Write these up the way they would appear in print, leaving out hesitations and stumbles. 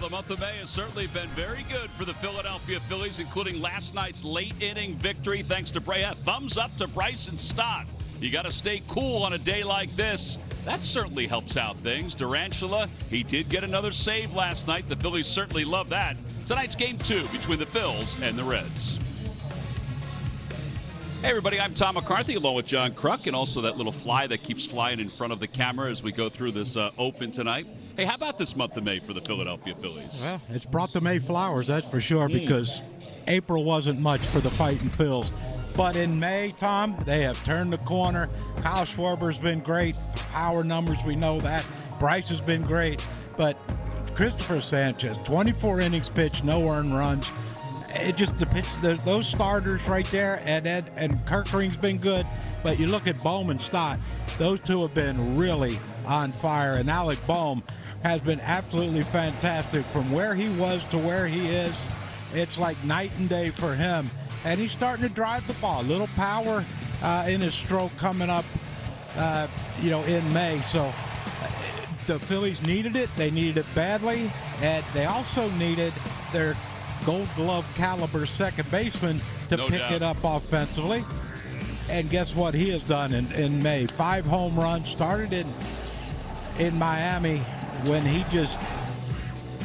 the month of May has certainly been very good for the Philadelphia Phillies, including last night's late-inning victory thanks to Bray. Thumbs up to Bryson Stott. You got to stay cool on a day like this. That certainly helps out things. Durantula, he did get another save last night. The Phillies certainly love that. Tonight's Game 2 between the Phils and the Reds. Hey, everybody, I'm Tom McCarthy along with John Kruk, and also that little fly that keeps flying in front of the camera as we go through this Open tonight. Hey, how about this month of May for the Philadelphia Phillies? Well, it's brought the May flowers, that's for sure, because April wasn't much for the Fighting Phils. But in May, Tom, they have turned the corner. Kyle Schwarber's been great. Power numbers, we know that. Bryce has been great. But Christopher Sanchez, 24 innings pitched, no earned runs. It just those starters right there, and Kirk Ring's been good. But you look at Bohm and Stott, those two have been really on fire. And Alec Bohm has been absolutely fantastic from where he was to where he is. It's like night and day for him. And he's starting to drive the ball. A little power in his stroke coming up, in May. So the Phillies needed it. They needed it badly. And they also needed their Gold Glove caliber second baseman to pick it up offensively. And guess what he has done in May? 5 home runs. Started in Miami when he just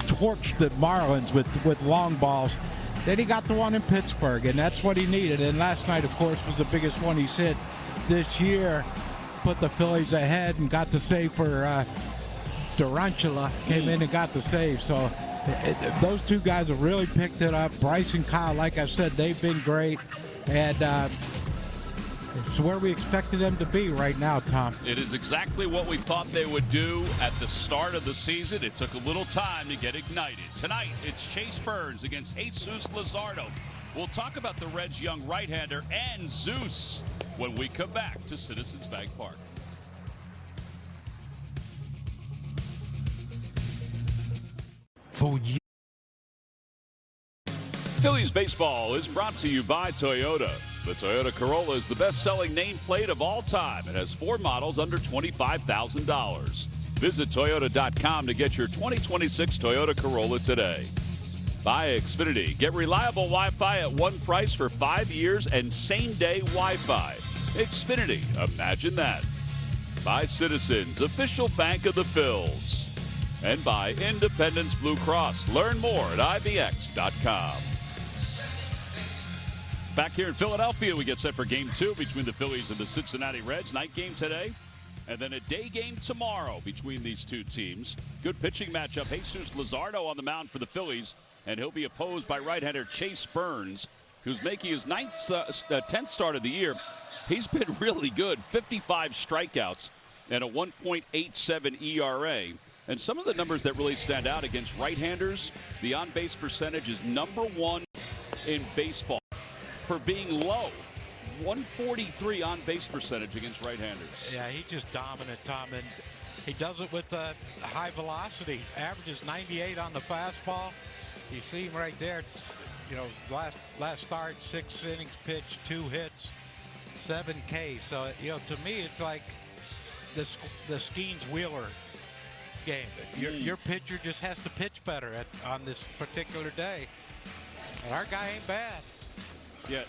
torched the Marlins with long balls. Then he got the one in Pittsburgh, and that's what he needed. And last night, of course, was the biggest one he's hit this year. Put the Phillies ahead and got the save for Durantula. Came in and got the save. So those two guys have really picked it up. Bryce and Kyle, like I said, they've been great. And it's where we expected them to be right now, Tom. It is exactly what we thought they would do at the start of the season. It took a little time to get ignited. Tonight, it's Chase Burns against Jesus Luzardo. We'll talk about the Reds' young right-hander and Zeus when we come back to Citizens Bank Park. For you. Phillies baseball is brought to you by Toyota. The Toyota Corolla is the best-selling nameplate of all time. It has 4 models under $25,000. Visit Toyota.com to get your 2026 Toyota Corolla today. By Xfinity. Get reliable Wi-Fi at one price for 5 years and same-day Wi-Fi. Xfinity. Imagine that. By Citizens, official bank of the Phils. And by Independence Blue Cross. Learn more at IBX.com. Back here in Philadelphia, we get set for Game 2 between the Phillies and the Cincinnati Reds. Night game today, and then a day game tomorrow between these two teams. Good pitching matchup. Jesus Luzardo on the mound for the Phillies, and he'll be opposed by right-hander Chase Burns, who's making his 10th start of the year. He's been really good, 55 strikeouts and a 1.87 ERA. And some of the numbers that really stand out against right-handers, the on-base percentage is #1 in baseball for being low. 143 on-base percentage against right-handers. Yeah, he's just dominant, Tom, and he does it with high velocity. Averages 98 on the fastball. You see him right there. Last start, 6 innings pitched, 2 hits, 7 Ks. So, to me, it's like the Skeens-Wheeler game. Your pitcher just has to pitch better on this particular day. And our guy ain't bad. Yeah,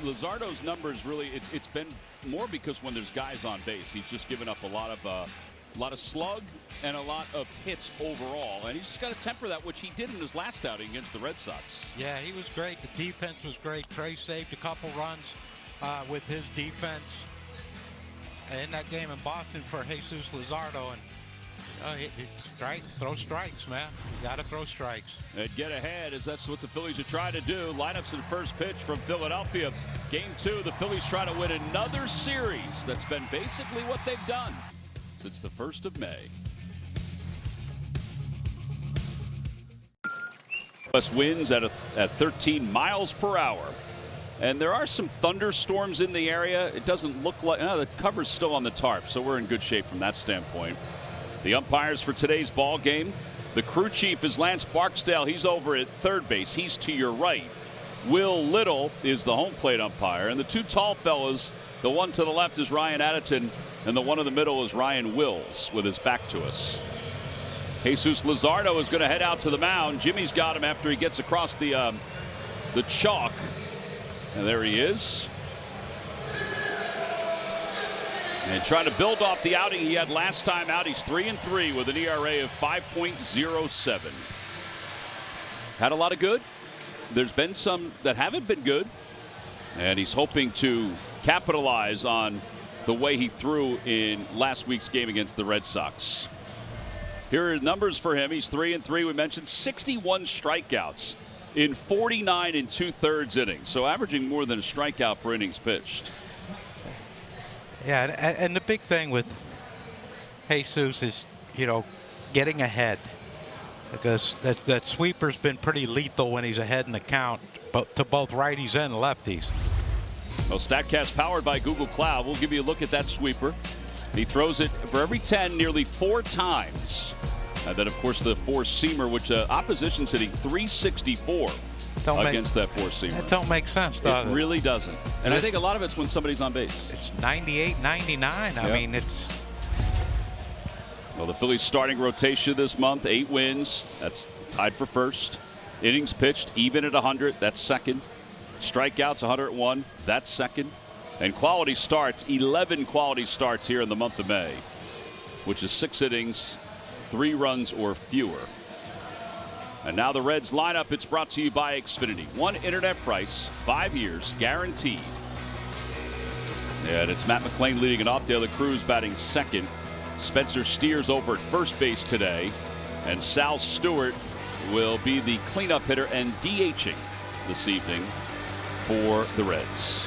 Luzardo's numbers really, it's been more because when there's guys on base, he's just given up a lot of slug and a lot of hits overall, and he's just got to temper that, which he did in his last outing against the Red Sox. Yeah, he was great. The defense was great. Trey saved a couple runs with his defense in that game in Boston for Jesus Luzardo, and throw strikes, man. You got to throw strikes. And get ahead, as that's what the Phillies are trying to do. Lineups in first pitch from Philadelphia. Game 2, the Phillies try to win another series. That's been basically what they've done since the 1st of May. West winds at 13 miles per hour. And there are some thunderstorms in the area. It doesn't look like, the cover's still on the tarp, so we're in good shape from that standpoint. The umpires for today's ball game, the crew chief is Lance Barksdale. He's over at third base. He's to your right. Will Little is the home plate umpire. And the two tall fellas, the one to the left is Ryan Addington, and the one in the middle is Ryan Wills with his back to us. Jesus Luzardo is going to head out to the mound. Jimmy's got him after he gets across the chalk. And there he is. And trying to build off the outing he had last time out. He's 3-3 with an ERA of 5.07. Had a lot of good. There's been some that haven't been good. And he's hoping to capitalize on the way he threw in last week's game against the Red Sox. Here are numbers for him. He's 3-3. We mentioned 61 strikeouts in 49 2/3 innings. So averaging more than a strikeout per innings pitched. Yeah, and the big thing with Jesus is, getting ahead. Because that sweeper's been pretty lethal when he's ahead in the count, but to both righties and lefties. Well, StatCast powered by Google Cloud. We'll give you a look at that sweeper. He throws it for every 10 nearly 4 times. And then, of course, the four-seamer, which opposition's hitting 364 against that four-seamer. That don't make sense, does it? It really doesn't. And I think a lot of it's when somebody's on base. It's 98, 99. I mean, it's... Well, the Phillies starting rotation this month, 8 wins. That's tied for first. Innings pitched, even at 100. That's second. Strikeouts, 101. That's second. And quality starts, 11 quality starts here in the month of May, which is 6 innings, 3 runs or fewer. And now the Reds lineup. It's brought to you by Xfinity. One internet price, 5 years, guaranteed. And it's Matt McClain leading it off. De La Cruz batting second. Spencer Steers over at first base today. And Sal Stewart will be the cleanup hitter and DHing this evening for the Reds.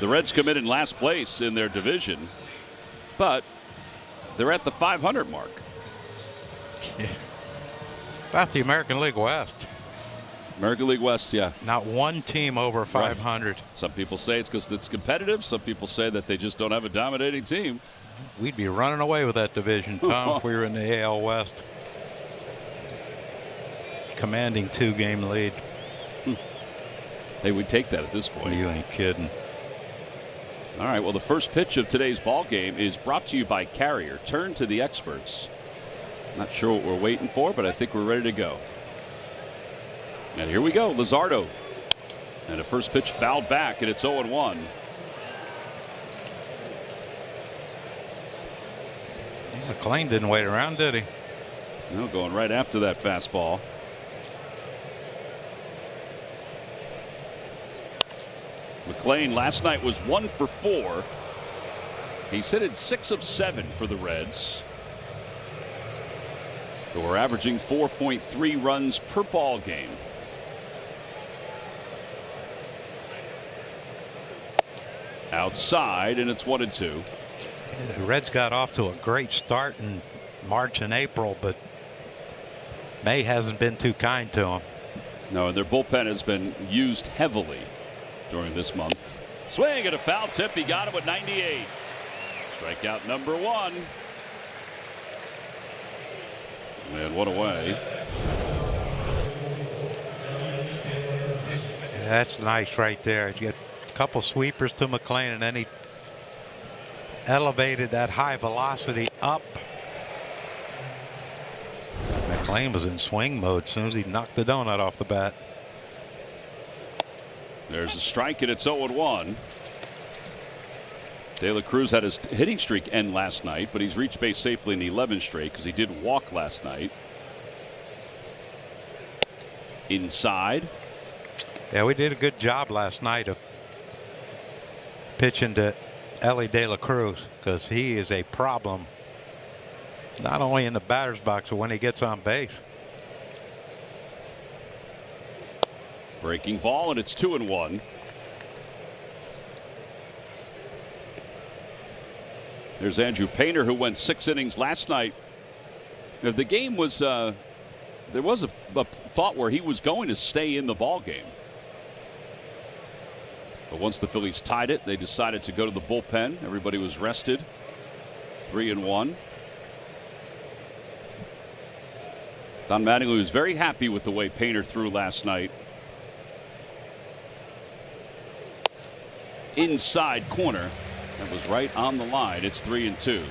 The Reds come in last place in their division, but they're at the 500 mark. Yeah. About the American League West. American League West, yeah. Not one team over 500. Right. Some people say it's because it's competitive. Some people say that they just don't have a dominating team. We'd be running away with that division, Tom, if we were in the AL West. Commanding 2-game lead. Hey, we'd take that at this point. You ain't kidding. All right, well, the first pitch of today's ball game is brought to you by Carrier. Turn to the experts. Not sure what we're waiting for, but I think we're ready to go. And here we go, Luzardo. And a first pitch fouled back, and it's 0-1. McClain didn't wait around, did he? No, going right after that fastball. McClain last night was 1 for 4. He's hit it 6 of 7 for the Reds. So we're averaging 4.3 runs per ball game. Outside, and it's 1-2. The Reds got off to a great start in March and April, but May hasn't been too kind to them. No, and their bullpen has been used heavily during this month. Swing and a foul tip. He got him with 98. Strikeout number 1. And one away. Yeah, that's nice right there. You get a couple sweepers to McClain, and then he elevated that high velocity up. McClain was in swing mode as soon as he knocked the donut off the bat. There's a strike, and it's 0-1. De La Cruz had his hitting streak end last night, but he's reached base safely in 11 straight because he did walk last night. Inside. Yeah, we did a good job last night of pitching to Ellie De La Cruz, because he is a problem not only in the batter's box but when he gets on base. Breaking ball, and it's 2-1. There's Andrew Painter, who went 6 innings last night. Now, the game was there was a thought where he was going to stay in the ball game. But once the Phillies tied it, they decided to go to the bullpen. Everybody was rested. 3-1. Don Mattingly was very happy with the way Painter threw last night. Inside corner. That was right on the line. It's 3-2.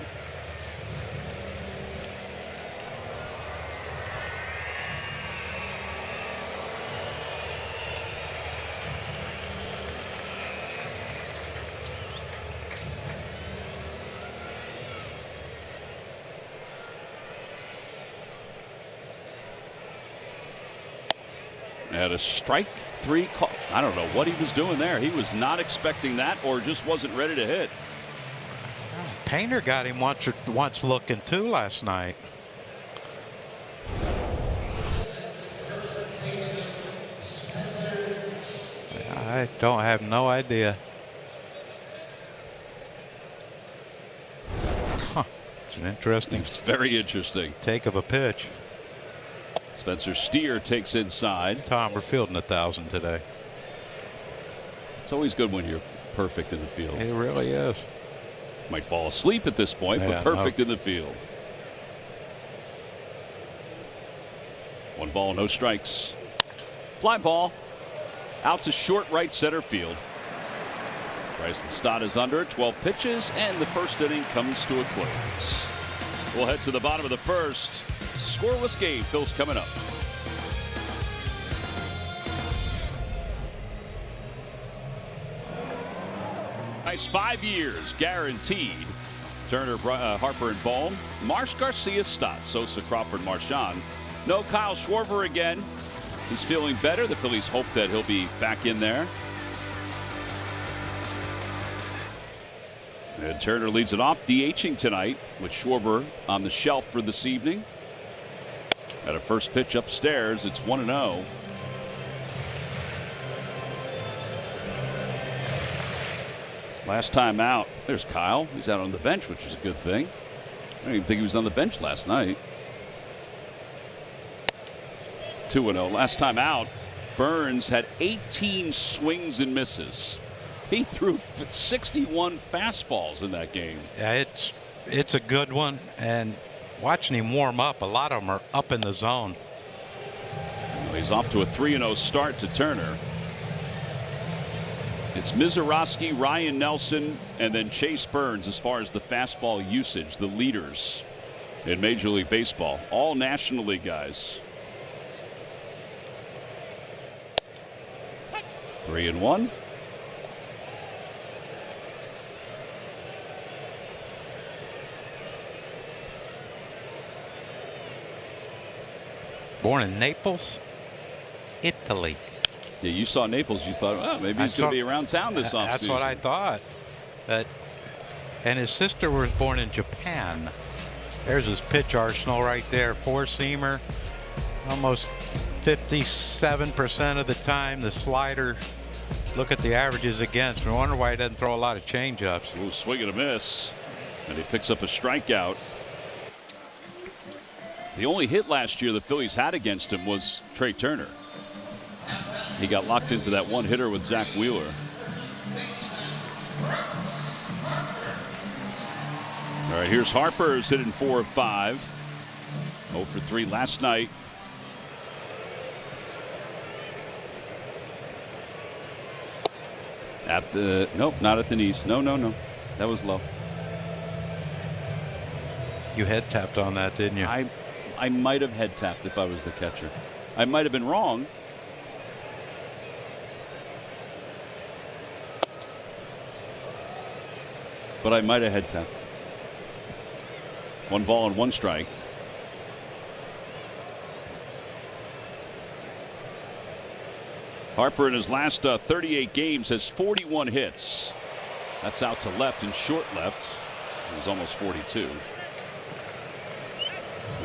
Had a strike 3 call. I don't know what he was doing there. He was not expecting that, or just wasn't ready to hit. Painter got him once looking too last night. I don't have no idea. Huh. It's an interesting. It's very interesting. Take of a pitch. Spencer Steer takes inside. Tom, we're fielding 1,000 today. It's always good when you're perfect in the field. It really is. Might fall asleep at this point, but perfect in the field. 1 ball, no strikes. Fly ball out to short right center field. Bryson Stott is under 12 pitches, and the first inning comes to a close. We'll head to the bottom of the first. Scoreless game. Phil's coming up. Nice 5 years guaranteed. Turner, Harper, and Bohm. Marsh, Garcia, Stott, Sosa, Crawford, Marchand. No Kyle Schwarber again. He's feeling better. The Phillies hope that he'll be back in there. And Turner leads it off, DHing tonight with Schwarber on the shelf for this evening. At a first pitch upstairs, it's 1-0. Last time out, there's Kyle. He's out on the bench, which is a good thing. I don't even think he was on the bench last night. 2-0. Last time out, Burns had 18 swings and misses. He threw 61 fastballs in that game. Yeah, it's a good one, and watching him warm up, a lot of them are up in the zone. Well, he's off to a 3-0 start to Turner. It's Mizorowski, Ryan Nelson, and then Chase Burns as far as the fastball usage, the leaders in Major League Baseball. All National League guys. 3-1. Born in Naples, Italy. Yeah, you saw Naples. You thought, oh, maybe he's going to be around town this offseason. That's what I thought. And his sister was born in Japan. There's his pitch arsenal right there. 4-seamer, almost 57% of the time. The slider. Look at the averages against. I wonder why he doesn't throw a lot of changeups. Ooh, swing and a miss, and he picks up a strikeout. The only hit last year the Phillies had against him was Trey Turner. He got locked into that one hitter with Zach Wheeler. All right, here's Harper, who's hitting 4 of 5. 0 for 3 last night. At the, nope, not at the knees. No. That was low. You head tapped on that, didn't you? I might have head tapped if I was the catcher. I might have been wrong. But I might have head tapped. 1 ball and 1 strike. Harper in his last 38 games has 41 hits. That's out to left and short left. It was almost 42.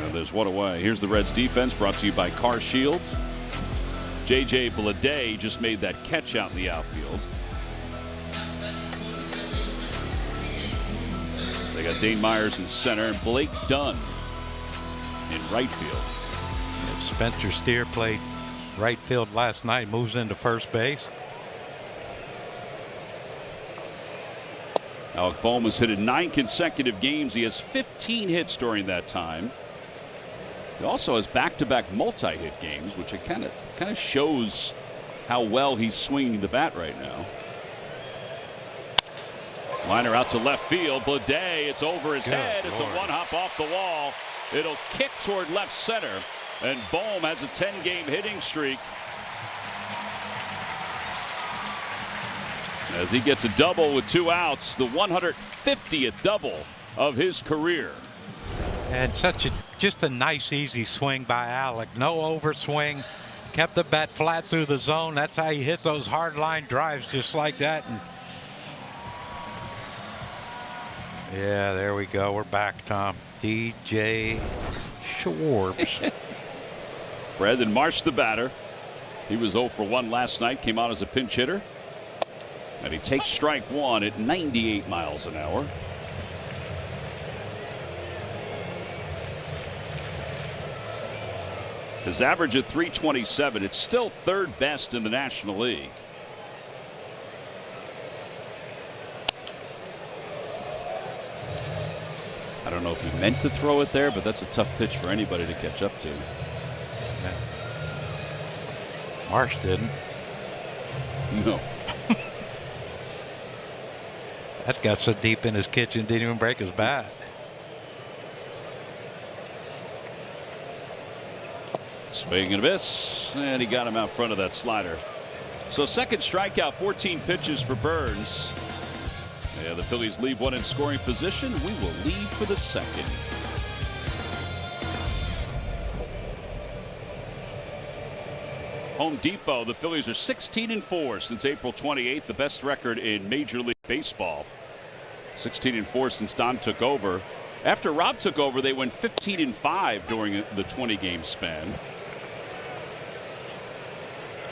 Now there's one away. Here's the Reds defense brought to you by Car Shield. J.J. Bleday just made that catch out in the outfield. They got Dane Myers in center and Blake Dunn in right field. And Spencer Steer played right field last night, moves into first base. Alec Bohm has hit in 9 consecutive games. He has 15 hits during that time. He also has back-to-back multi-hit games, which it kind of shows how well he's swinging the bat right now. Liner out to left field. Blade, it's over his Good head. It's Lord. a one-hop off the wall. It'll kick toward left center. And Bohm has a 10-game hitting streak as he gets a double with 2 outs, the 150th double of his career. And just a nice, easy swing by Alec. No overswing. Kept the bat flat through the zone. That's how you hit those hard line drives, just like that. And yeah, there we go. We're back, Tom. DJ Schwartz. Brandon Marsh, the batter. He was 0 for 1 last night. Came out as a pinch hitter. And he takes strike 1 at 98 miles an hour. His average at 327. It's still 3rd best in the National League. I don't know if he meant to throw it there, but that's a tough pitch for anybody to catch up to. Marsh didn't. No. That got so deep in his kitchen, didn't even break his bat. Swing and a miss, and he got him out front of that slider. So 2nd strikeout, 14 pitches for Burns. Yeah, the Phillies leave 1 in scoring position. We will leave for the 2nd. Home Depot, the Phillies are 16-4 since April 28th, the best record in Major League Baseball. 16-4 since Don took over. After Rob took over, they went 15-5 during the 20-game span.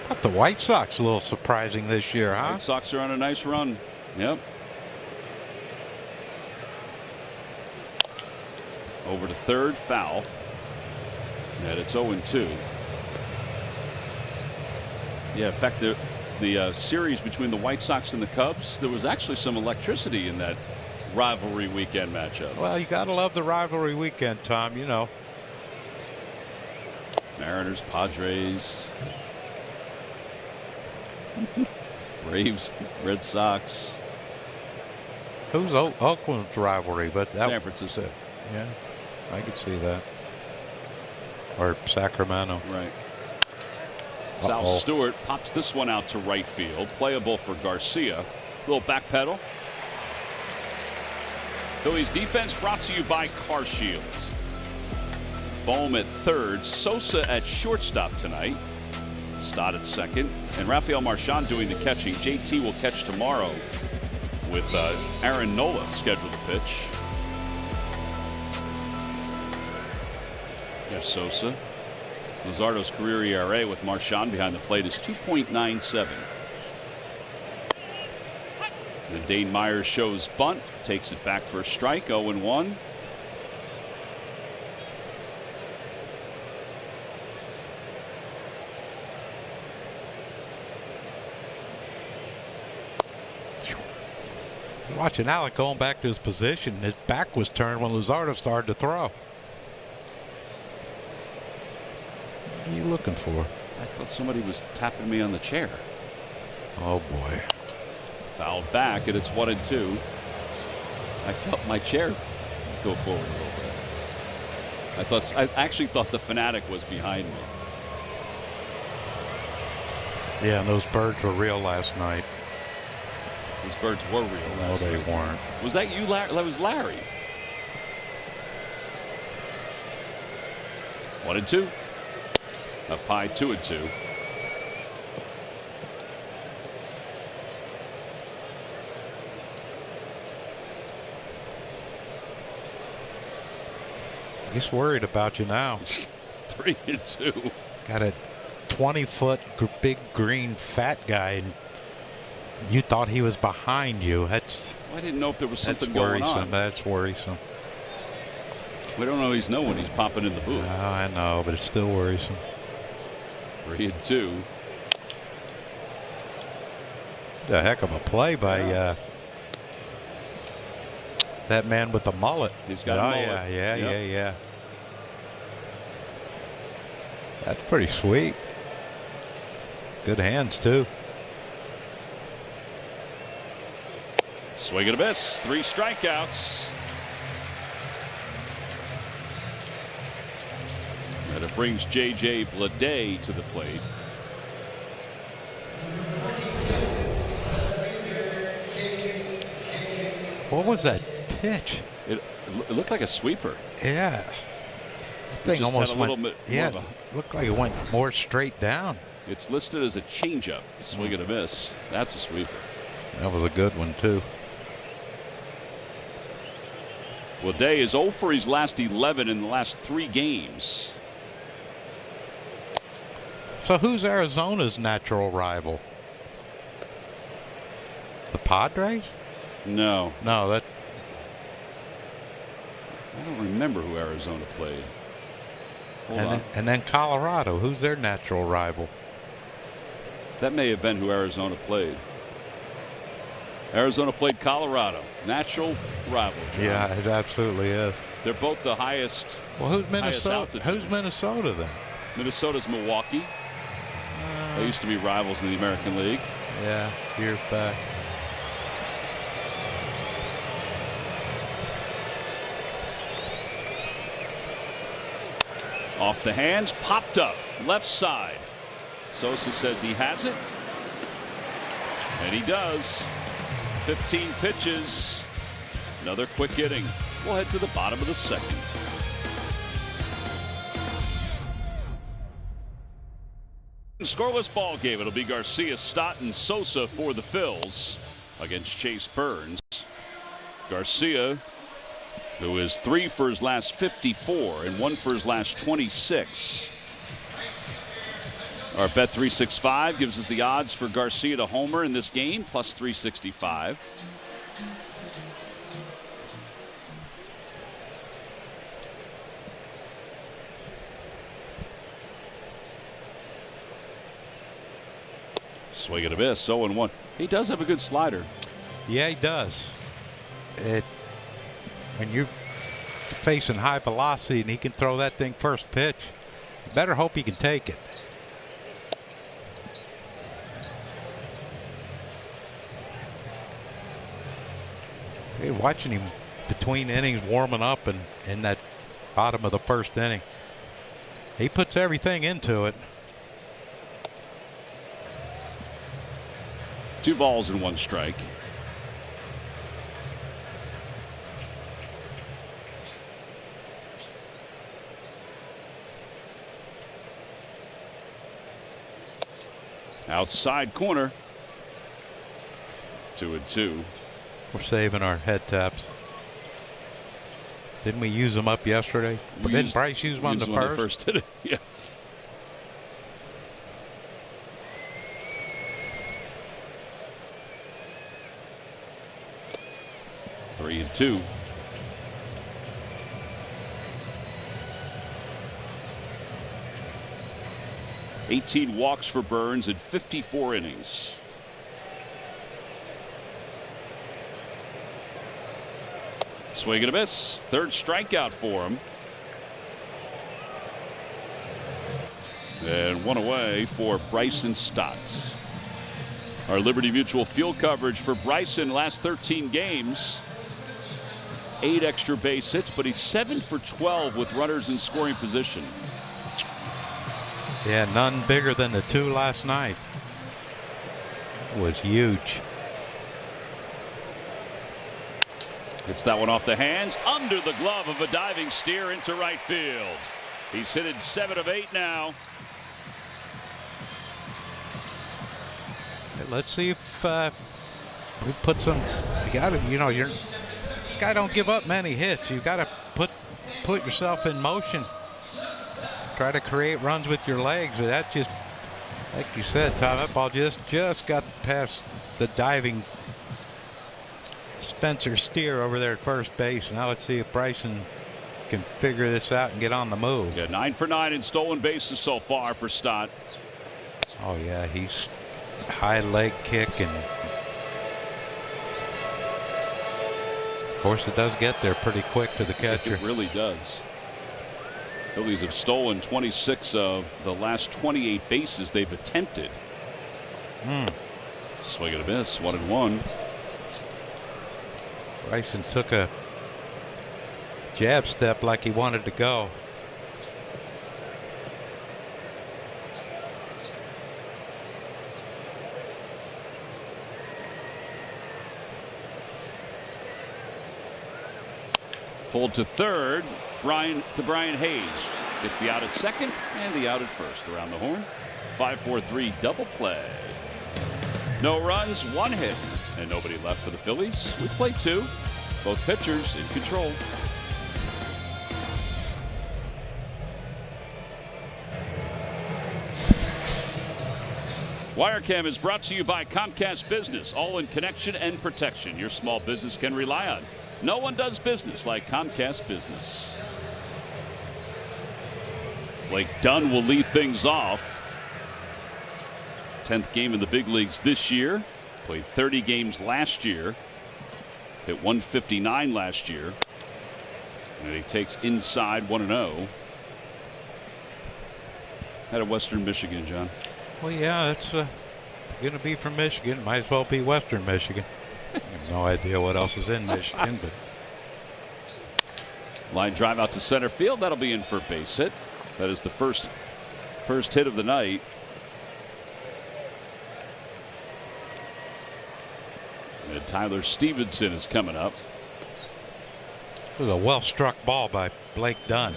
But the White Sox a little surprising this year, huh? White Sox are on a nice run. Yep. Over to 3rd, foul. And it's 0-2. Yeah, in fact, the series between the White Sox and the Cubs, there was actually some electricity in that rivalry weekend matchup. Well, you got to love the rivalry weekend, Tom, you know. Mariners, Padres, Braves, Red Sox. Who's Oakland's rivalry? But that, San Francisco. Yeah, I could see that. Or Sacramento. Right. Sal Stewart pops this one out to right field. Playable for Garcia. Little back pedal. Phillies defense brought to you by Car Shields. Bohm at 3rd. Sosa at shortstop tonight. Stott at 2nd. And Rafael Marchand doing the catching. JT will catch tomorrow with Aaron Nola scheduled to pitch. Yes, Sosa. Luzardo's career ERA with Marchand behind the plate is 2.97. And Dane Myers shows bunt, takes it back for a strike, 0-1. Watching Alec going back to his position. His back was turned when Luzardo started to throw. What are you looking for? I thought somebody was tapping me on the chair. Oh boy. Fouled back, and it's 1-2. I felt my chair go forward a little bit. I actually thought the Fanatic was behind me. Yeah, and those birds were real last night. Those birds were real last night. No, they weren't. Was that you, Larry? That was Larry. 1-2. Up high, 2-2. Just worried about you now. 3-2. Got a 20-foot big green fat guy, and you thought he was behind you. That's. I didn't know if there was something worrisome. going on. That's worrisome. We don't always know when he's popping in the booth. Oh, I know, but it's still worrisome. 3-2. A heck of a play by that man with the mullet. He's got a mullet. Yeah. That's pretty sweet. Good hands too. Swing and a miss. 3 strikeouts. And it brings J.J. Bleday to the plate. What was that pitch? It looked like a sweeper. Yeah. That thing almost went. Looked like it went more straight down. It's listed as a changeup. Swing and a miss. That's a sweeper. That was a good one, too. Bleday is 0 for his last 11 in the last 3 games. So who's Arizona's natural rival? The Padres? No. No, that. I don't remember who Arizona played. Hold on. And then Colorado. Who's their natural rival? That may have been who Arizona played. Arizona played Colorado. Natural rival. John. Yeah, it absolutely is. They're both the highest. Well, who's Minnesota? Who's Minnesota then? Minnesota's Milwaukee. They used to be rivals in the American League. Yeah, years back. Off the hands, popped up, left side. Sosa says he has it. And he does. 15 pitches. Another quick inning. We'll head to the bottom of the second. Scoreless ball game. It'll be Garcia, Stott, and Sosa for the Phils against Chase Burns. Garcia, who is 3 for his last 54 and 1 for his last 26. Our Bet365 gives us the odds for Garcia to homer in this game, plus 365. Swing and a miss, 0-1. He does have a good slider. Yeah, he does. When you're facing high velocity and he can throw that thing first pitch, you better hope he can take it. Hey, watching him between innings warming up and in that bottom of the first inning. He puts everything into it. 2 balls and 1 strike. Outside corner. 2-2. We're saving our head taps. Didn't we use them up yesterday? But didn't Bryce use one the first? Yeah. Three and 2. $18 walks for Burns in 54 innings. Swing and a miss. 3rd strikeout for him. And 1 away for Bryson Stott. Our Liberty Mutual field coverage for Bryson last 13 games. 8 extra base hits, but he's 7 for 12 with runners in scoring position. Yeah, none bigger than the 2 last night. It was huge. Hits that one off the hands, under the glove of a diving steer into right field. He's hit it 7 of 8 now. Let's see if we put some. You got to, this guy don't give up many hits. You got to put yourself in motion. Try to create runs with your legs, but that just, like you said, Tom, that ball just got past the diving Spencer Steer over there at first base. Now let's see if Bryson can figure this out and get on the move. Yeah, 9 for 9 in stolen bases so far for Stott. Oh yeah, he's high leg kick, and of course it does get there pretty quick to the catcher. It really does. Phillies have stolen 26 of the last 28 bases they've attempted. Swing and a miss, 1-1. Bryson took a jab step like he wanted to go. Pulled to third. Brian Hayes gets the out at second and the out at first around the horn. 5-4-3 double play. No runs, 1 hit, and nobody left for the Phillies. We play 2. Both pitchers in control. Wirecam is brought to you by Comcast Business, all in connection and protection your small business can rely on. No one does business like Comcast Business. Blake Dunn will lead things off. 10th game in the big leagues this year. Played 30 games last year. Hit 159 last year. And he takes inside 1-0. Out of Western Michigan, John. Well, yeah, it's going to be from Michigan. Might as well be Western Michigan. I have no idea what else is in Michigan, but line drive out to center field. That'll be in for a base hit. That is the first hit of the night. And Tyler Stevenson is coming up. It was a well-struck ball by Blake Dunn.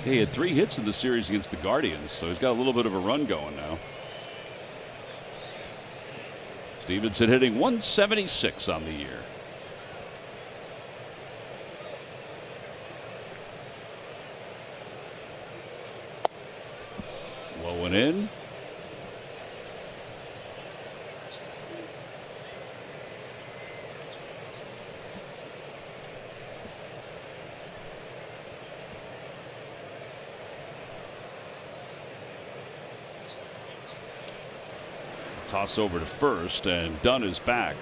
He had 3 hits in the series against the Guardians, so he's got a little bit of a run going now. Stevenson hitting 176 on the year. Low and in. Toss over to first, and Dunn is back.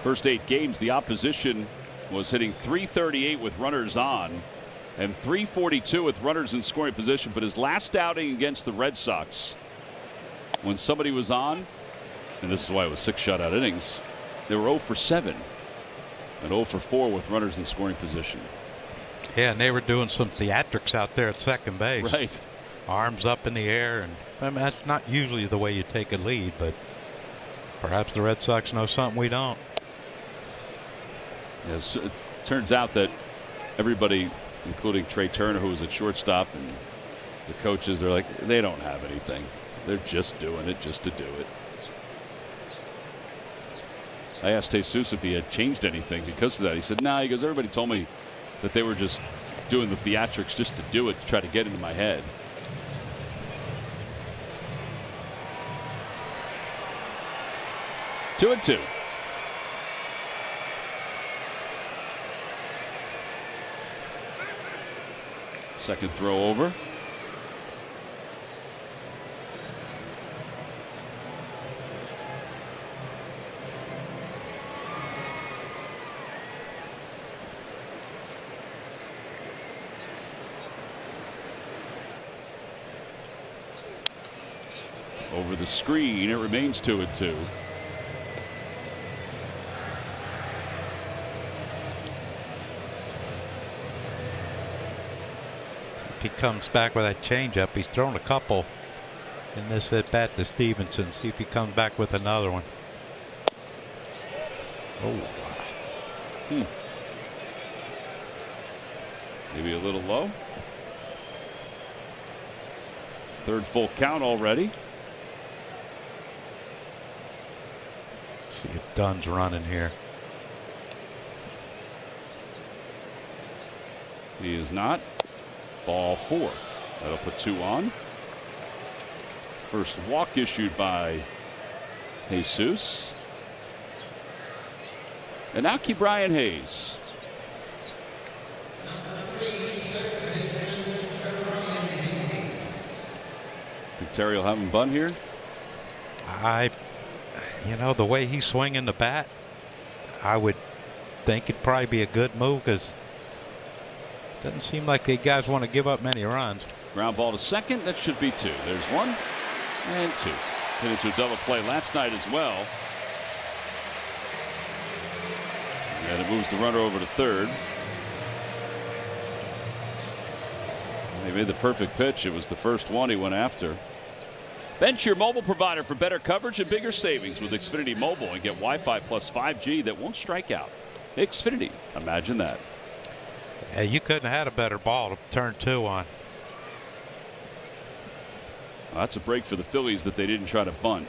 First 8 games, the opposition was hitting .338 with runners on and .342 with runners in scoring position. But his last outing against the Red Sox, when somebody was on, and this is why it was 6 shutout innings, they were 0 for 7 and 0 for 4 with runners in scoring position. Yeah, and they were doing some theatrics out there at second base. Right. Arms up in the air, and I mean, that's not usually the way you take a lead, but perhaps the Red Sox know something we don't. Yes, it turns out that everybody, including Trey Turner, who was at shortstop, and the coaches, they're like, they don't have anything. They're just doing it just to do it. I asked Jesus if he had changed anything because of that. He said, nah, he goes, everybody told me that they were just doing the theatrics just to do it, to try to get into my head. Two and two. Second throw over. Over the screen, it remains 2-2. If he comes back with that changeup, he's thrown a couple in this at bat to Stevenson. See if he comes back with another one. Oh. Maybe a little low. Third full count already. Let's see if Dunn's running here. He is not. Ball 4. That'll put 2 on. First walk issued by Jesus. And now Brian Hayes. Think Terry will have him bunt here? You know, the way he's swinging the bat, I would think it'd probably be a good move because it doesn't seem like the guys want to give up many runs. Ground ball to second. That should be 2. There's 1 and 2. Hit into a double play last night as well. And it moves the runner over to third. He made the perfect pitch. It was the first one he went after. Bench your mobile provider for better coverage and bigger savings with Xfinity Mobile and get Wi-Fi plus 5G that won't strike out. Xfinity, imagine that. Yeah, you couldn't have had a better ball to turn 2 on. Well, that's a break for the Phillies that they didn't try to bunt.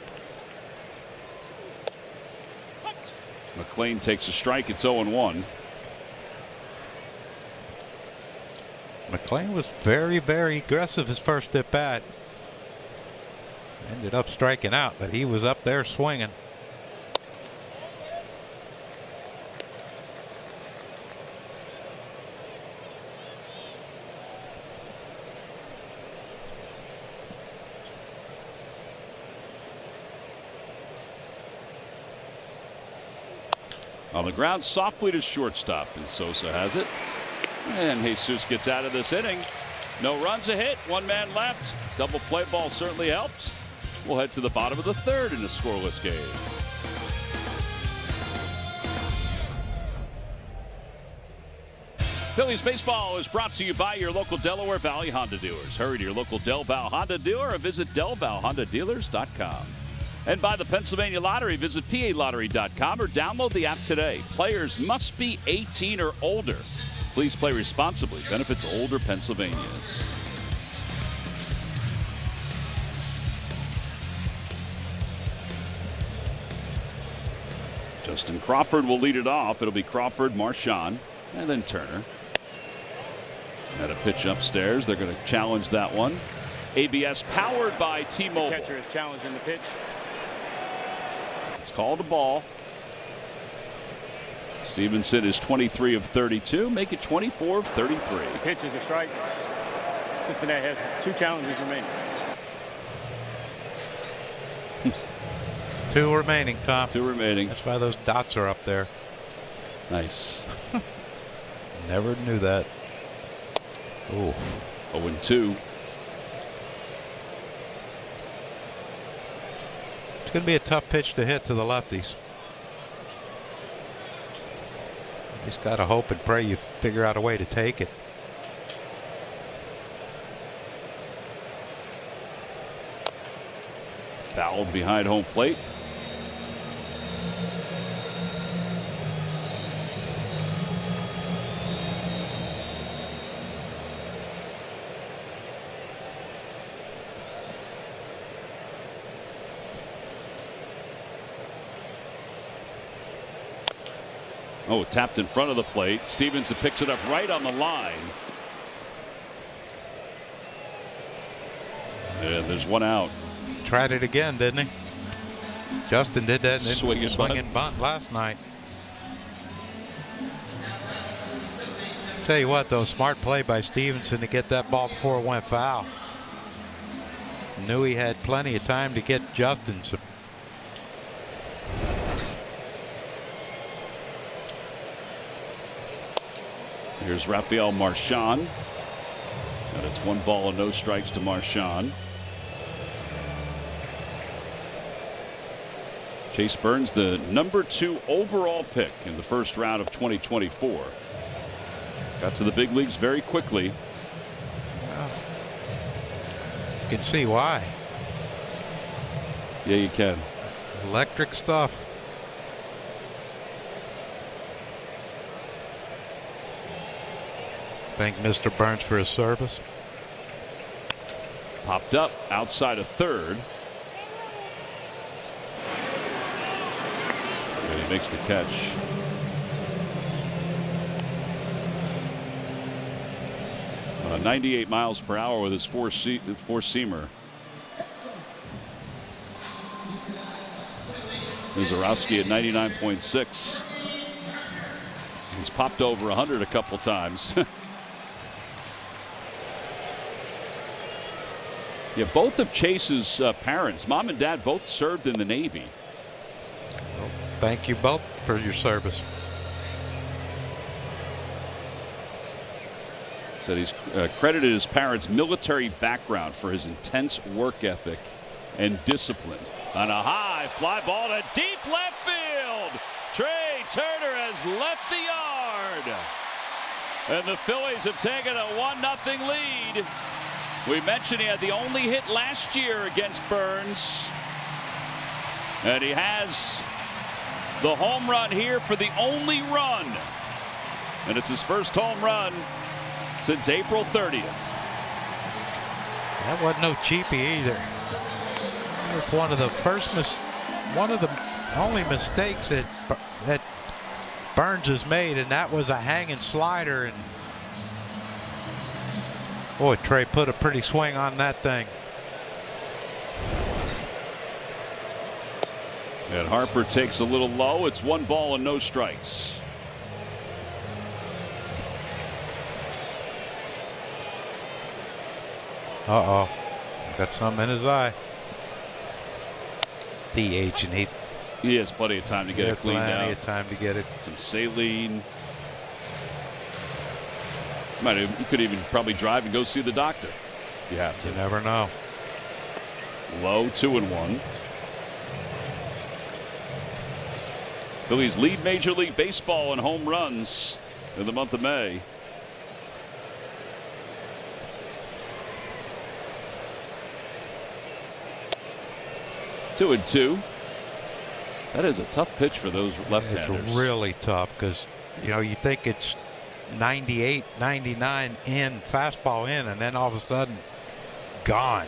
McLean takes a strike. It's 0-1. McLean was very, very aggressive his first at bat. Ended up striking out, but he was up there swinging. On the ground, softly to shortstop, and Sosa has it. And Jesus gets out of this inning. No runs, a hit, 1 man left. Double play ball certainly helped. We'll head to the bottom of the third in a scoreless game. Phillies baseball is brought to you by your local Delaware Valley Honda dealers. Hurry to your local Del Val Honda dealer or visit DelValHondaDealers.com. And by the Pennsylvania Lottery, visit PALottery.com or download the app today. Players must be 18 or older. Please play responsibly. Benefits older Pennsylvanians. Justin Crawford will lead it off. It'll be Crawford, Marchand, and then Turner. Had a pitch upstairs. They're going to challenge that one. ABS powered by T-Mobile. The catcher is challenging the pitch. It's called a ball. Stevenson is 23 of 32. Make it 24 of 33. The pitch is a strike. Cincinnati has 2 challenges remaining. 2 remaining, Tom. 2 remaining. That's why those dots are up there. Nice. Never knew that. Ooh. 0-2. It's going to be a tough pitch to hit to the lefties. You just got to hope and pray you figure out a way to take it. Fouled behind home plate. Oh, tapped in front of the plate. Stevenson picks it up right on the line. And there's 1 out. Tried it again, didn't he? Justin did that in Swinging bunt last night. Tell you what, though, smart play by Stevenson to get that ball before it went foul. Knew he had plenty of time to get Justin. So here's Rafael Marchand. And it's 1 ball and no strikes to Marchand. Chase Burns, the #2 overall pick in the first round of 2024. Got to the big leagues very quickly. you can see why. Yeah, you can. Electric stuff. Thank Mr. Burns for his service. Popped up outside of third. And he makes the catch. 98 miles per hour with his four-seamer. Zarowski at 99.6. He's popped over 100 a couple times. Yeah, both of Chase's parents, mom and dad, both served in the Navy. Well, thank you both for your service. Said he's credited his parents' military background for his intense work ethic and discipline. On a high fly ball to deep left field. Trey Turner has left the yard. And the Phillies have taken a 1-0 lead. We mentioned he had the only hit last year against Burns. And he has the home run here for the only run. And it's his first home run since April 30th. That wasn't no cheapie either. It was one of the only mistakes that Burns has made, and that was a hanging slider. And boy, Trey put a pretty swing on that thing. And Harper takes a little low. It's 1 ball and no strikes. Uh-oh. Got something in his eye. DH, and he has plenty of time to get it cleaned out. Plenty of time to get it. Some saline. You could even probably drive and go see the doctor. You have to. You never know. Low, 2-1. Phillies lead Major League Baseball in home runs in the month of May. Two and two. That is a tough pitch for those left-handers. It's really tough because, you know, you think it's 98, 99 in, fastball in, and then all of a sudden gone.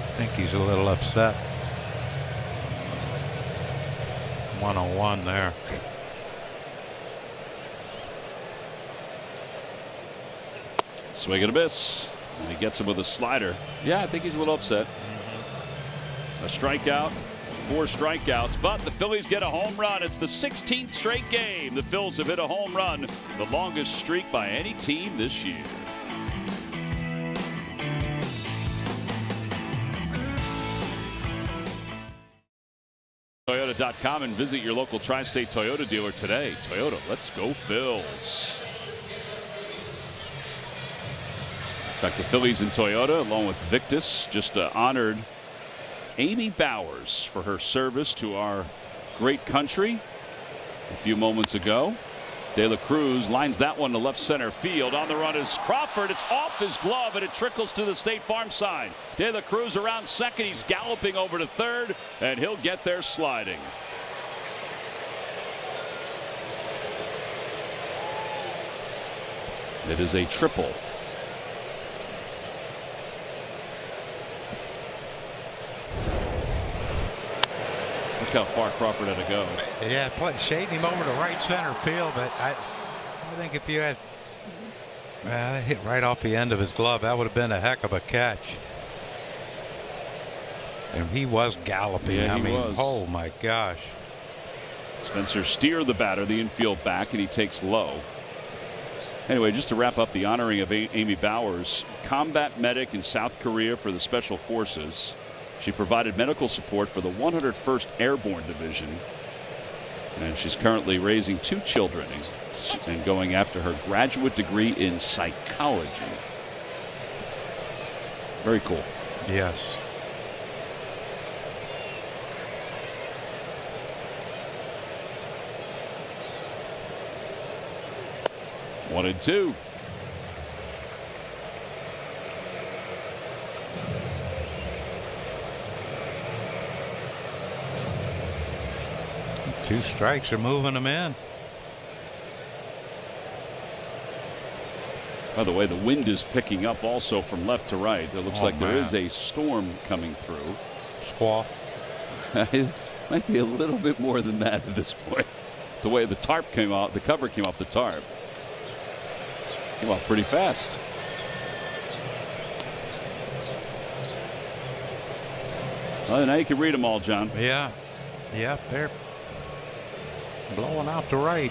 I think he's a little upset. 1-on-1 there. Swing and a miss. And he gets him with a slider. Yeah, I think he's a little upset. A strikeout, 4 strikeouts, but the Phillies get a home run. It's the 16th straight game. The Phils have hit a home run, the longest streak by any team this year. Toyota.com and visit your local Tri-State Toyota dealer today. Toyota, let's go Phils. In fact, the Phillies and Toyota, along with Victus, just honored Amy Bowers for her service to our great country a few moments ago. De La Cruz lines that one to left center field. On the run is Crawford. It's off his glove, and it trickles to the State Farm side. De La Cruz around second. He's galloping over to third, and he'll get there sliding. It is a triple. Look how far Crawford had to go. Yeah, shading him over to right center field, but I think if you asked, that hit right off the end of his glove. That would have been a heck of a catch. And he was galloping. Yeah, I mean, was. Oh my gosh. Spencer Steer, the batter, the infield back, and he takes low. Anyway, just to wrap up the honoring of Amy Bowers, combat medic in South Korea for the Special Forces. She provided medical support for the 101st Airborne Division, and she's currently raising 2 children and going after her graduate degree in psychology. Very cool. Yes. One and two. Two strikes are moving them in. By the way, the wind is picking up also from left to right. It looks like there is a storm coming through. Squall. It might be a little bit more than that at this point. The way the tarp came out, the cover came off the tarp. Came off pretty fast. Well, now you can read them all, John. Yeah. Yeah, they're blowing out to right.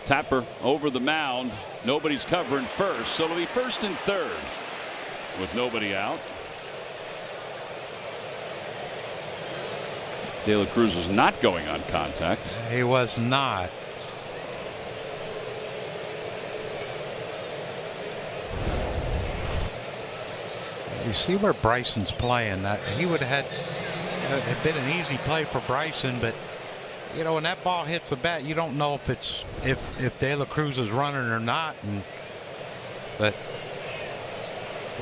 Tapper over the mound. Nobody's covering first, so it'll be first and third with nobody out. De La Cruz was not going on contact. He was not. You see where Bryson's playing. He would have had been an easy play for Bryson, but you know when that ball hits the bat, you don't know if De La Cruz is running or not. But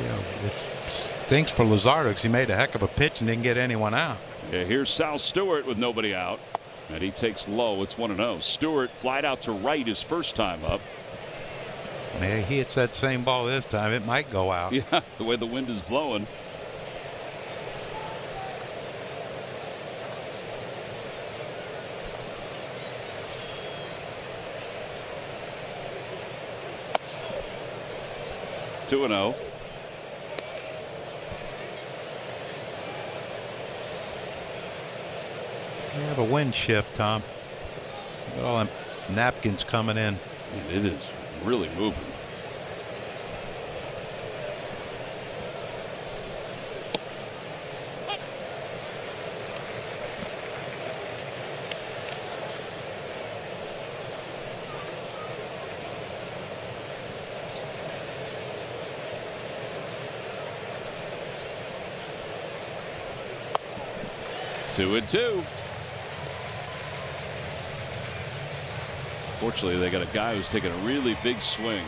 you know it stinks for Luzardo because he made a heck of a pitch and didn't get anyone out. Yeah, here's Sal Stewart with nobody out, and he takes low. It's 1-0. Stewart flied out to right his first time up. Man, he hits that same ball this time. It might go out. Yeah, the way the wind is blowing. Two and 0. We have a wind shift, Tom. Look at all them napkins coming in. Man, it is really moving. Two and two. Fortunately, they got a guy who's taking a really big swing.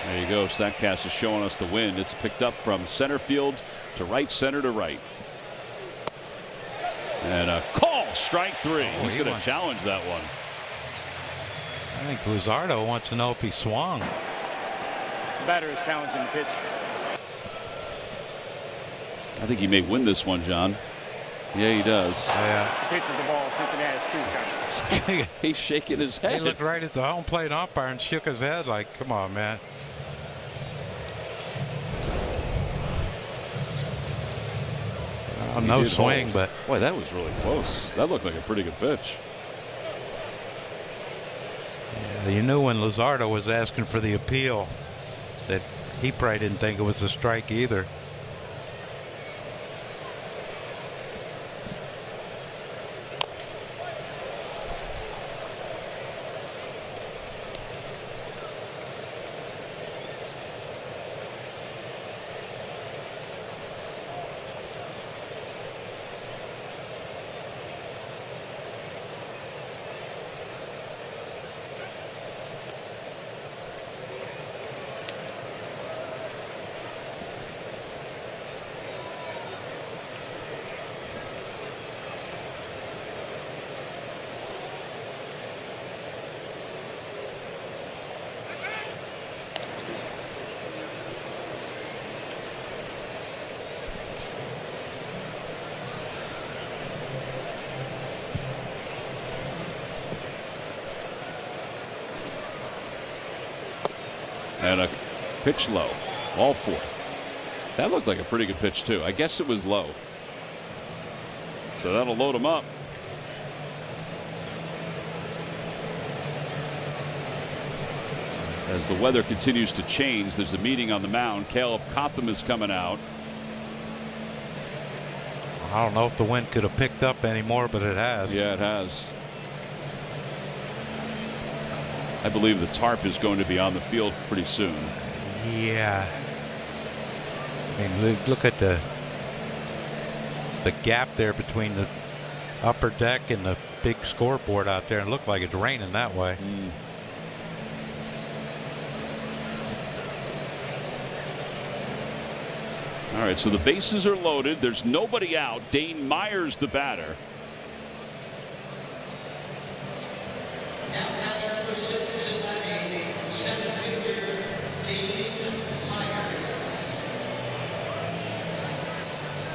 There you go. StatCast is showing us the wind. It's picked up from center field to right center to right. And a call, strike three. He's going to challenge that one. I think Luzardo wants to know if he swung. The batter is challenging the pitch. I think he may win this one, John. Yeah, he does. Yeah. Pitches the ball. Cincinnati has 2 counts. He's shaking his head. He looked right at the home plate umpire and shook his head like, come on, man. Oh, no swing, hold. but. Boy, that was really close. That looked like a pretty good pitch. Yeah, you knew when Luzardo was asking for the appeal that he probably didn't think it was a strike either. And a pitch low, all four. That looked like a pretty good pitch too. I guess it was low. So that'll load him up. As the weather continues to change, there's a meeting on the mound. Caleb Cotham is coming out. I don't know if the wind could have picked up anymore, but it has. Yeah, it has. I believe the tarp is going to be on the field pretty soon. Yeah. I mean, look at the gap there between the upper deck and the big scoreboard out there, and it looked like it's raining that way. All right, so the bases are loaded. There's nobody out. Dane Myers, the batter.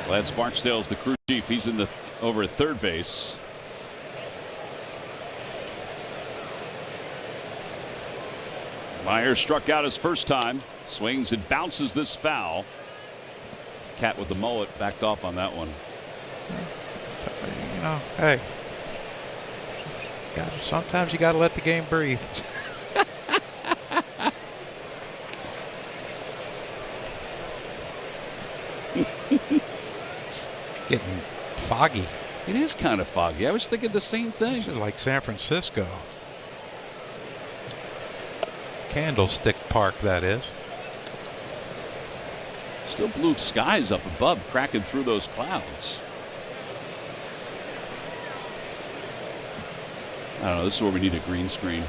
Lance Barksdale's the crew chief. He's in the over at third base. Myers struck out his first time. Swings and bounces this foul. Cat with the mullet backed off on that one. You know, hey, sometimes you got to let the game breathe. Getting foggy. It is kind of foggy. I was thinking the same thing. This is like San Francisco. Candlestick Park, that is. Still blue skies up above, cracking through those clouds. I don't know. This is where we need a green screen.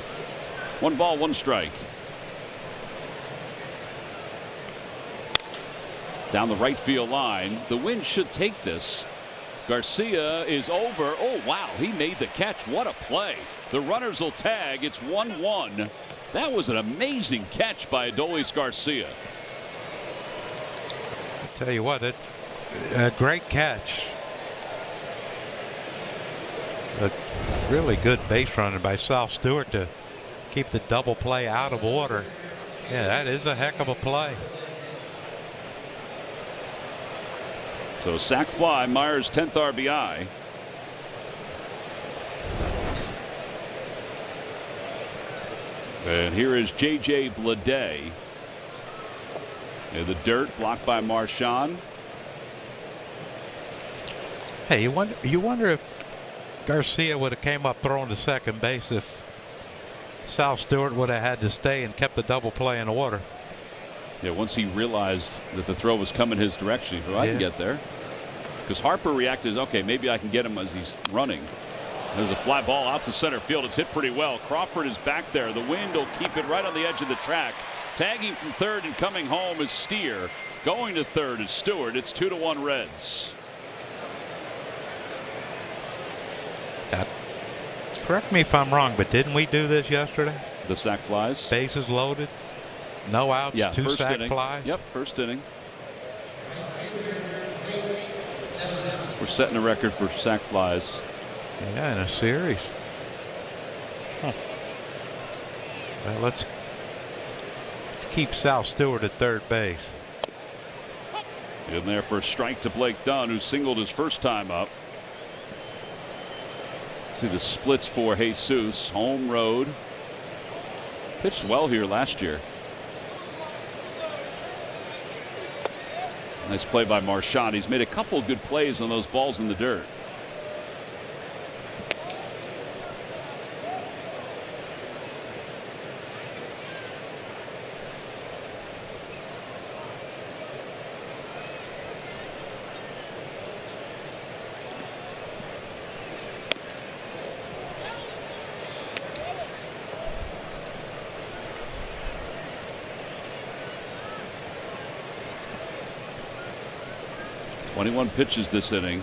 1 ball, 1 strike. Down the right field line. The wind should take this. Garcia is over. Oh, wow. He made the catch. What a play. The runners will tag. It's 1-1. That was an amazing catch by Adolis Garcia. I'll tell you what, a great catch. A really good base running by Sal Stewart to keep the double play out of order. Yeah, that is a heck of a play. So sac fly, Myers' 10th RBI. And here is J.J. Bleday. In the dirt, blocked by Marchand. Hey, you wonder if Garcia would have came up throwing to second base if Sal Stewart would have had to stay and kept the double play in order. Yeah, once he realized that the throw was coming his direction, he thought, I can get there. Because Harper reacted as, okay, maybe I can get him as he's running. There's a fly ball out to center field. It's hit pretty well. Crawford is back there. The wind will keep it right on the edge of the track. Tagging from third and coming home is Steer. Going to third is Stewart. It's 2-1 Reds. Correct me if I'm wrong, but didn't we do this yesterday? The sac flies. Bases loaded. No outs. Yeah, 2 first sac inning. flies. Yep, first inning. We're setting a record for sac flies. Yeah, in a series. Huh. Well, let's keep Sal Stewart at third base. In there for a strike to Blake Dunn, who singled his first time up. See the splits for Jesus. Home road. Pitched well here last year. Nice play by Marchand. He's made a couple good plays on those balls in the dirt. Twenty-one pitches this inning.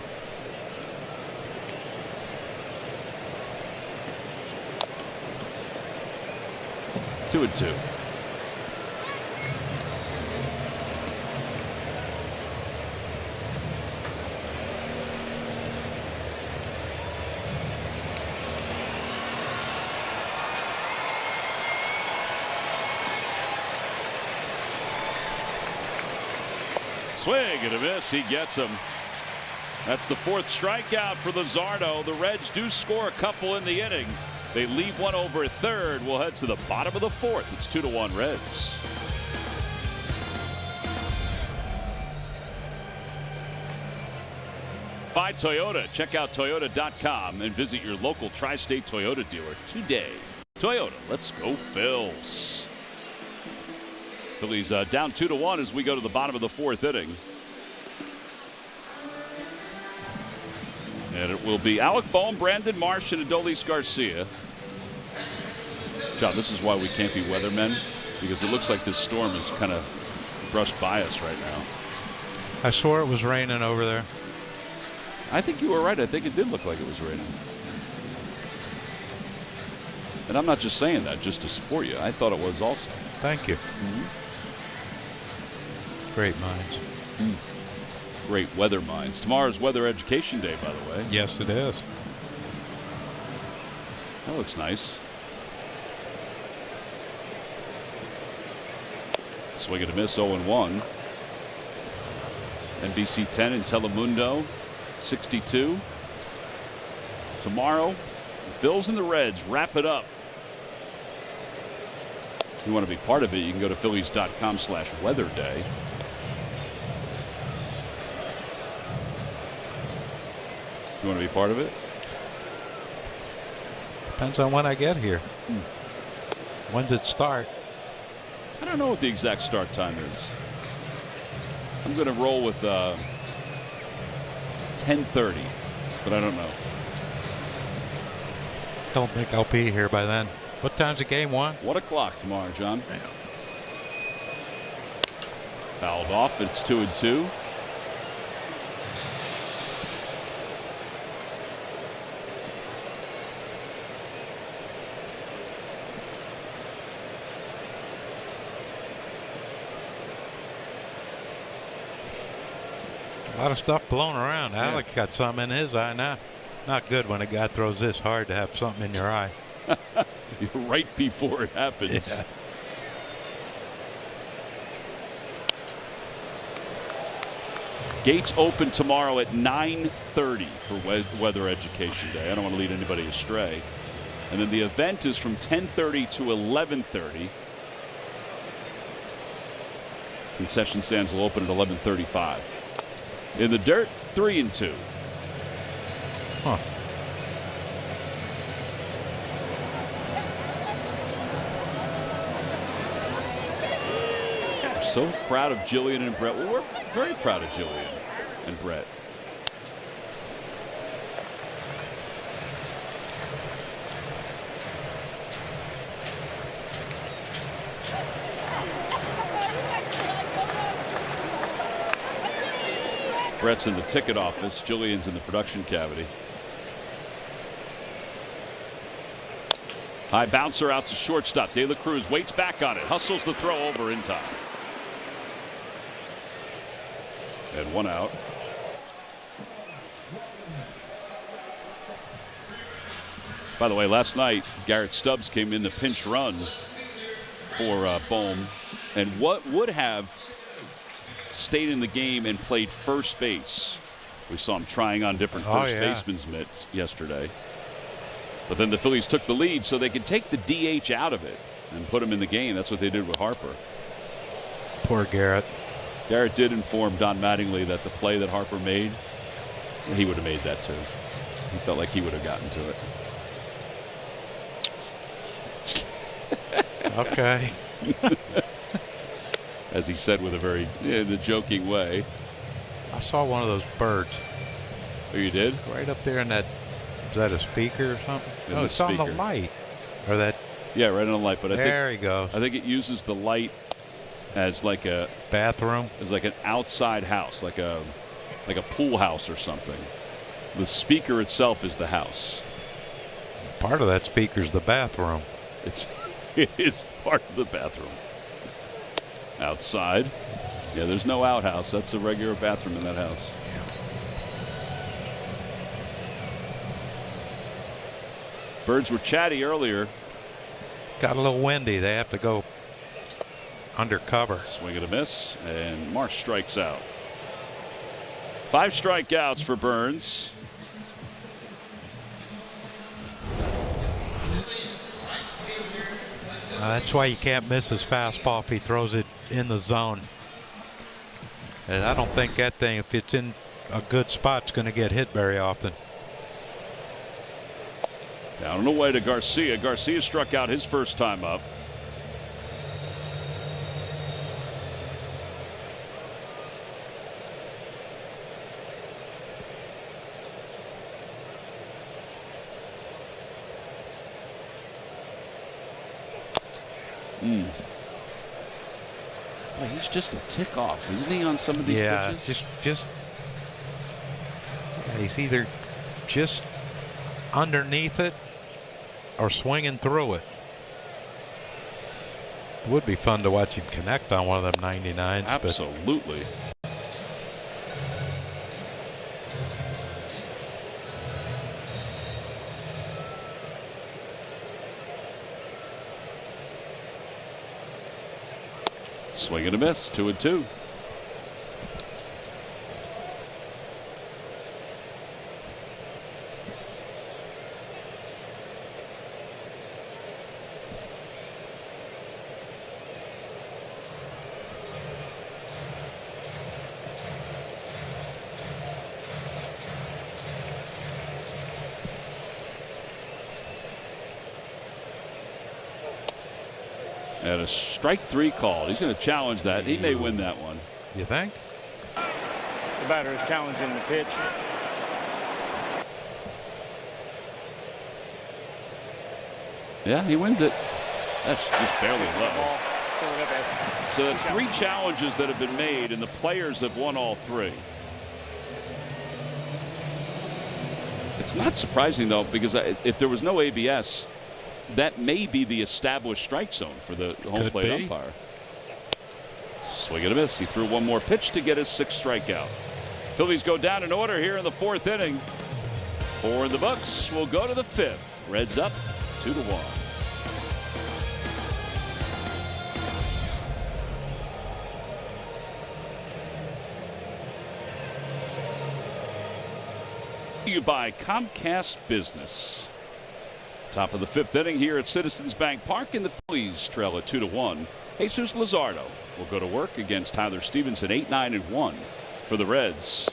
Two and two. Swing and a miss. He gets him. That's the 4th strikeout for Luzardo. The Reds do score a couple in the inning. They leave one over at third. We'll head to the bottom of the 4th. It's 2-1 Reds. By Toyota. Check out Toyota.com and visit your local tri-state Toyota dealer today. Toyota, let's go Phils. Phillies down 2-1 as we go to the bottom of the 4th inning. And it will be Alec Bohm, Brandon Marsh, and Adolis Garcia. John, this is why we can't be weathermen, because it looks like this storm is kind of brushed by us right now. I swore it was raining over there. I think you were right. I think it did look like it was raining. And I'm not just saying that just to support you. I thought it was also. Thank you. Great minds. Great weather minds. Tomorrow's Weather Education Day, by the way. Yes, it is. That looks nice. Swing and a miss, 0-1. NBC 10 in Telemundo, 62. Tomorrow, the Phils and the Reds wrap it up. If you want to be part of it, you can go to Phillies.com/weatherday. You want to be part of it? Depends on when I get here. When's it start? I don't know what the exact start time is. I'm going to roll with 10:30, but I don't know. Don't think I'll be here by then. What time's the game? 1? 1 o'clock tomorrow, John. Fouled off. It's 2-2. A lot of stuff blowing around. Alec got something in his eye now. Not good when a guy throws this hard to have something in your eye. Right before it happens. Yeah. Gates open tomorrow at 9:30 for Weather Education Day. I don't want to lead anybody astray. And then the event is from 10:30 to 11:30. Concession stands will open at 11:35. In the dirt, 3-2. Huh. So proud of Jillian and Brett. Well, we're very proud of Jillian and Brett. Brett's in the ticket office. Jillian's in the production cavity. High bouncer out to shortstop. De La Cruz waits back on it. Hustles the throw over in time. And 1 out. By the way, last night, Garrett Stubbs came in the pinch run for Bohm. And what would have stayed in the game and played first base. We saw him trying on different first baseman's mitts yesterday. But then the Phillies took the lead so they could take the DH out of it and put him in the game. That's what they did with Harper. Poor Garrett. Garrett did inform Don Mattingly that the play that Harper made, he would have made that too. He felt like he would have gotten to it. Okay. As he said with a very the joking way. I saw one of those birds. Oh, you did? Right up there in that, is that a speaker or something? In No, it's on the light. Or that. Yeah, right on the light. But there he goes. I think it uses the light as like a bathroom. As like an outside house, like a pool house or something. The speaker itself is the house. Part of that speaker is the bathroom. It is part of the bathroom. Outside. Yeah, there's no outhouse. That's a regular bathroom in that house. Birds were chatty earlier. Got a little windy. They have to go undercover. Swing and a miss, and Marsh strikes out. 5 strikeouts for Burns. That's why you can't miss his fastball if he throws it in the zone. And I don't think that thing, if it's in a good spot, it's going to get hit very often. Down and away to Garcia. Garcia struck out his first time up. Well, he's just a tick off, isn't he, on some of these pitches? He's either just underneath it or swinging through it. It would be fun to watch him connect on one of them 99s. Absolutely. Swing and a miss, 2-2. And a strike 3 called. He's going to challenge that. He may win that one. You think? The batter is challenging the pitch. Yeah, he wins it. That's just barely low. So that's 3 challenges that have been made, and the players have won all 3. It's not surprising, though, because if there was no ABS, that may be the established strike zone for the home plate umpire. Swing and a miss. He threw one more pitch to get his 6th strikeout. Phillies go down in order here in the 4th inning. 4 in the books. We'll go to the 5th. Reds up 2-1. You by Comcast Business. Top of the 5th inning here at Citizens Bank Park, and the Phillies trail at 2-1. Jesus Luzardo will go to work against Tyler Stevenson. 8-9-1 for the Reds.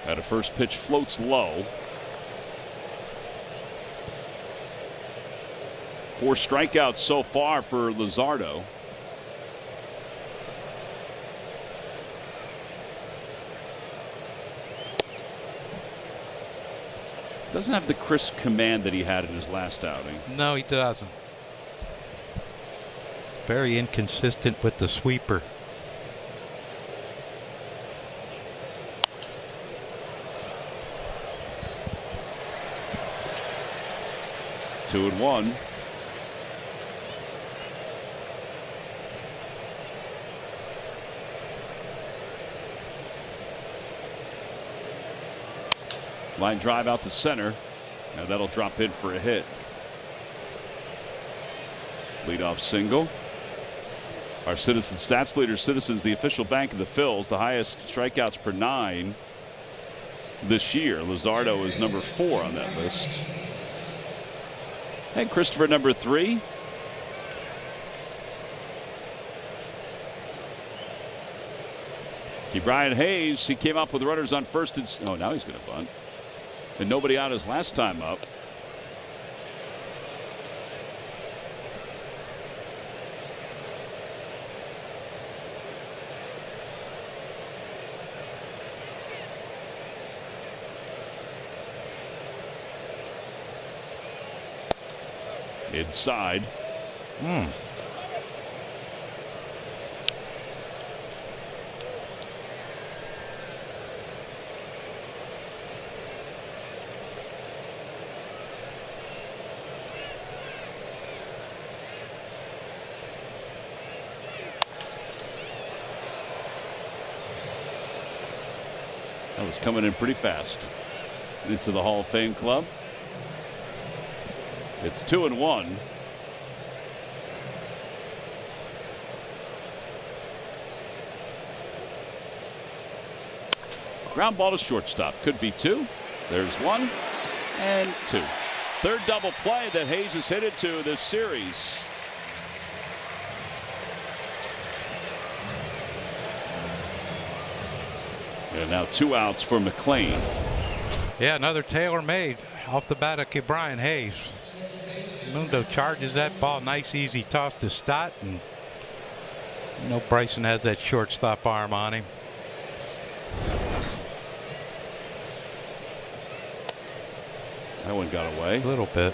At a first pitch floats low. 4 strikeouts so far for Luzardo. Doesn't have the crisp command that he had in his last outing. No, he doesn't. Very inconsistent with the sweeper. Two and one. Line drive out to center, and that'll drop in for a hit. Leadoff single. Our Citizen stats leader, Citizens, the official bank of the Phils, the highest strikeouts per 9 this year. Luzardo is number 4 on that list. And Christopher number 3. Brian Hayes, he came up with runners on first and now he's going to bunt. And nobody out his last time up. Inside. That was coming in pretty fast into the Hall of Fame club. It's 2-1. Ground ball to shortstop. Could be 2. There's 1 and 2. Third double play that Hayes has hit into this series. And now 2 outs for McLean. Yeah, another tailor-made off the bat of Brian Hayes. Mundo charges that ball. Nice easy toss to Stott, and Bryson has that shortstop arm on him. That one got away. A little bit.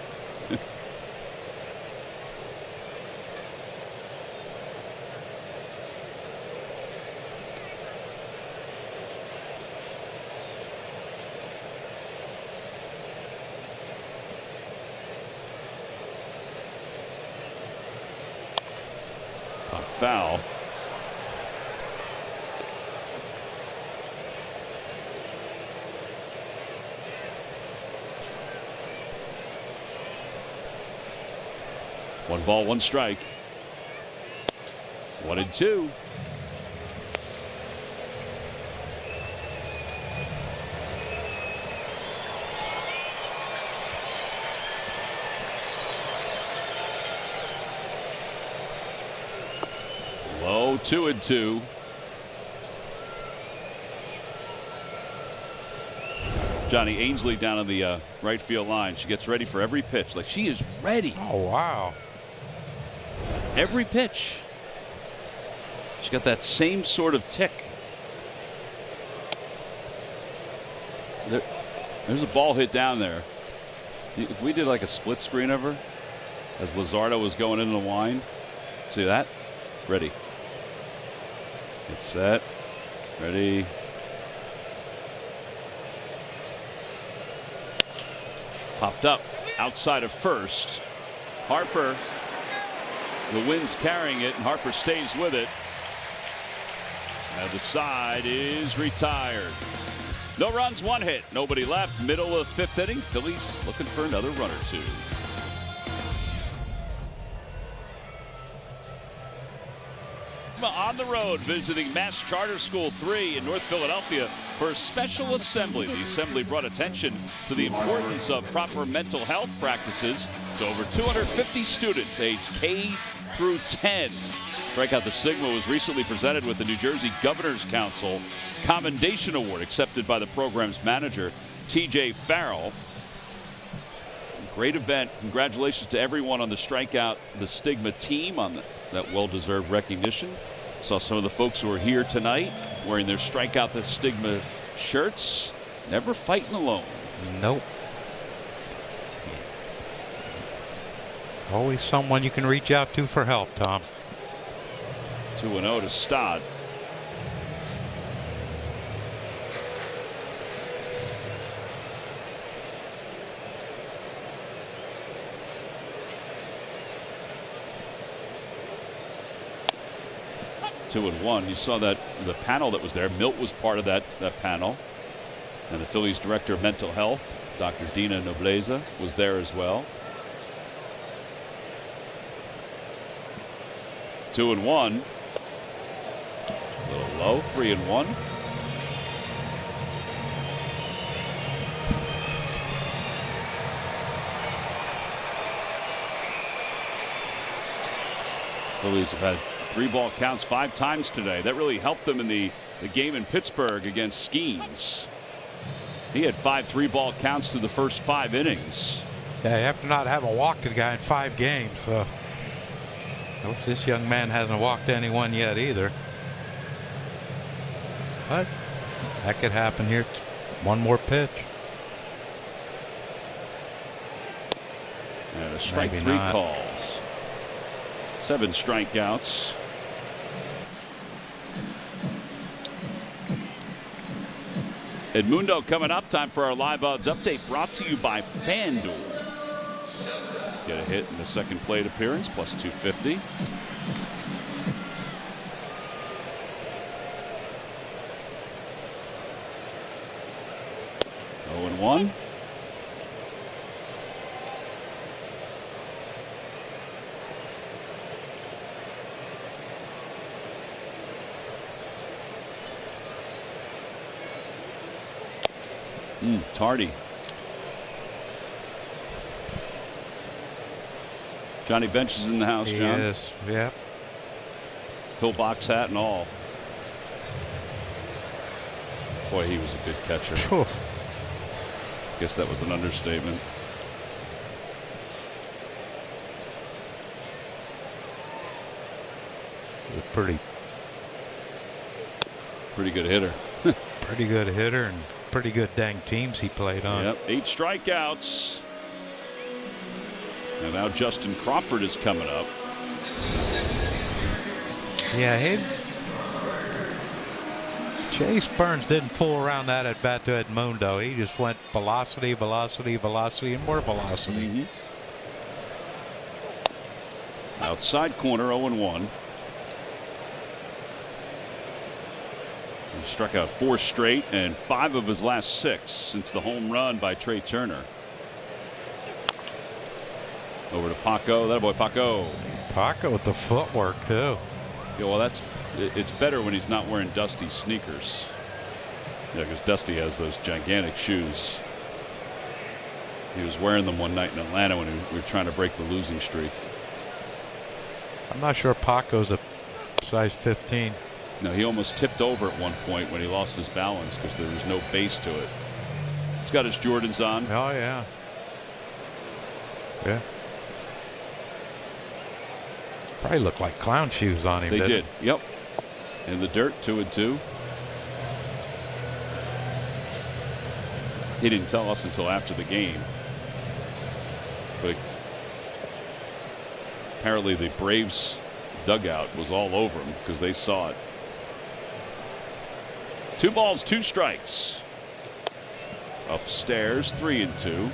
Foul. One ball, 1 strike. 1 and 2. Low, 2 and 2. Johnny Ainsley down on the right field line. She gets ready for every pitch. Like, she is ready. Oh, wow. Every pitch. She's got that same sort of tick. There's a ball hit down there. If we did like a split screen of her as Luzardo was going into the wind, see that? Ready. Get set. Ready. Popped up outside of first. Harper, the wind's carrying it, and Harper stays with it. Now the side is retired. No runs, 1 hit, nobody left. Middle of 5th inning. Phillies looking for another run or two. On the road, visiting Mass Charter School 3 in North Philadelphia for a special assembly. The assembly brought attention to the importance of proper mental health practices to over 250 students aged K through 10. Strikeout the Sigma was recently presented with the New Jersey Governor's Council Commendation Award, accepted by the program's manager, TJ Farrell. Great event. Congratulations to everyone on the Strikeout the Stigma team on that well-deserved recognition. Saw some of the folks who are here tonight wearing their Strikeout the Stigma shirts. Never fighting alone. Nope. Always someone you can reach out to for help, Tom. 2-0 to Stott. Two and one. You saw that the panel that was there. Milt was part of that panel, and the Phillies director of mental health, Dr. Dina Nobleza, was there as well. 2-1. A little low. 3-1. Phillies have had 3-ball counts 5 times today. That really helped them in the game in Pittsburgh against Skeens. He had 5 3-ball counts through the first 5 innings. Yeah, you have to not have a walk to the guy in 5 games. So I wish this young man hasn't walked anyone yet either. But that could happen here. One more pitch. And a strike Maybe 3 not. calls. 7 strikeouts. Edmundo coming up. Time for our Live Odds update, brought to you by FanDuel. Get a hit in the second plate appearance, plus 250. Oh and 1. Tardy. Johnny Bench is in the house, John. Yes, yeah. Pillbox hat and all. Boy, he was a good catcher. Whew. Guess that was an understatement. Pretty good hitter. pretty good hitter and pretty good dang teams he played on. Yep, 8 strikeouts. And now Justin Crawford is coming up. Yeah, Chase Burns didn't fool around that at bat to Edmundo. He just went velocity, velocity, velocity, and more velocity. Outside corner, 0-1. He struck out 4 straight and 5 of his last 6 since the home run by Trey Turner. Over to Paco. That boy Paco. Paco with the footwork too. Yeah, well, it's better when he's not wearing Dusty sneakers. Yeah, because Dusty has those gigantic shoes. He was wearing them one night in Atlanta when we were trying to break the losing streak. I'm not sure Paco's a size 15. No, he almost tipped over at one point when he lost his balance because there was no base to it. He's got his Jordans on. Oh, yeah. Yeah. Probably looked like clown shoes on him. They didn't did. Yep. In the dirt, 2-2. He didn't tell us until after the game. But apparently the Braves dugout was all over him because they saw it. 2 balls, 2 strikes. Upstairs, 3-2.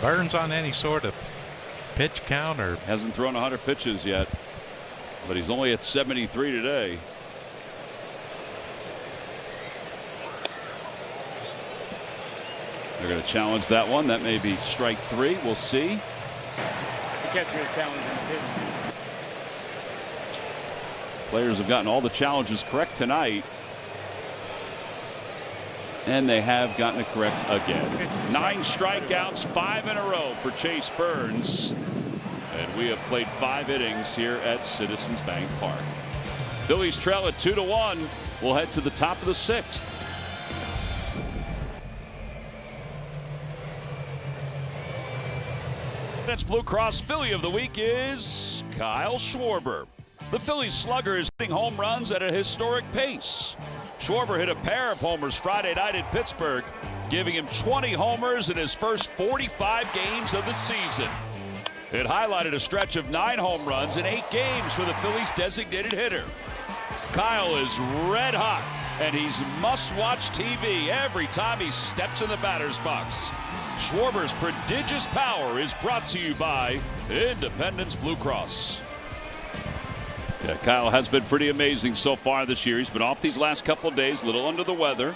Burns on any sort of pitch count or hasn't thrown 100 pitches yet, but he's only at 73 today. They're going to challenge that one. That may be strike 3. We'll see. The catcher is challenging the pitch. Players have gotten all the challenges correct tonight. And they have gotten it correct again. 9 strikeouts, 5 in a row for Chase Burns. And we have played 5 innings here at Citizens Bank Park. Phillies trail at 2-1. We'll head to the top of the 6th. That's Blue Cross Philly of the week is Kyle Schwarber. The Phillies slugger is hitting home runs at a historic pace. Schwarber hit a pair of homers Friday night in Pittsburgh, giving him 20 homers in his first 45 games of the season. It highlighted a stretch of 9 home runs in 8 games for the Phillies' designated hitter. Kyle is red hot, and he's must-watch TV every time he steps in the batter's box. Schwarber's prodigious power is brought to you by Independence Blue Cross. Yeah, Kyle has been pretty amazing so far this year. He's been off these last couple of days, a little under the weather.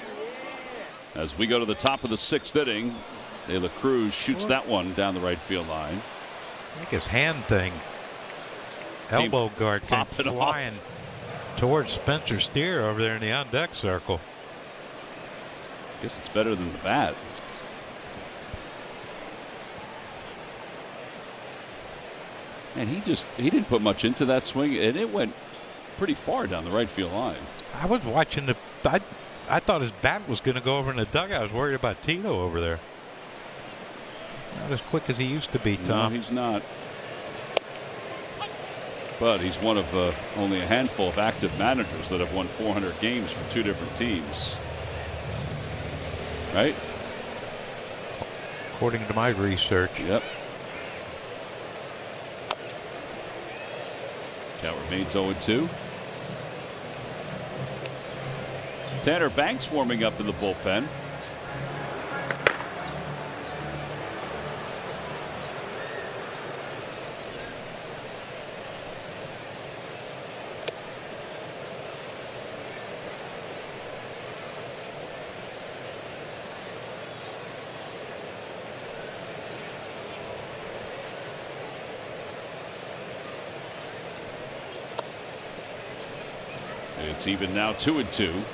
As we go to the top of the 6th inning, De La Cruz shoots that one down the right field line. I think his hand thing, elbow guard came flying towards Spencer Steer over there in the on deck circle. Guess it's better than the bat. And he didn't put much into that swing, and it went pretty far down the right field line. I was watching I thought his bat was going to go over in the dugout. I was worried about Tito over there. Not as quick as he used to be, Tom. No, he's not. But he's one of only a handful of active managers that have won 400 games for 2 different teams. Right? According to my research. Yep. Count remains 0-2. Tanner Banks warming up in the bullpen. It's even now 2-2.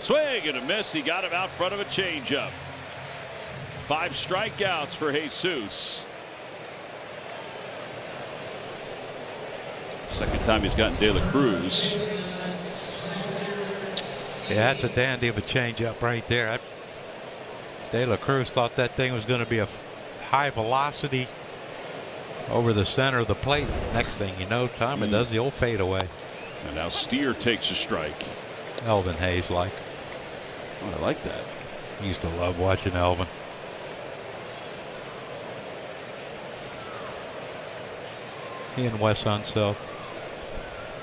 Swing and a miss. He got him out front of a changeup. 5 strikeouts for Jesus. Second time he's gotten De La Cruz. Yeah, that's a dandy of a changeup right there. De La Cruz thought that thing was going to be a high velocity over the center of the plate. Next thing you know, Tom, it does the old fadeaway. And now Steer takes a strike. Elvin Hayes like. Oh, I like that. Used to love watching Elvin. He and Wes Unseld.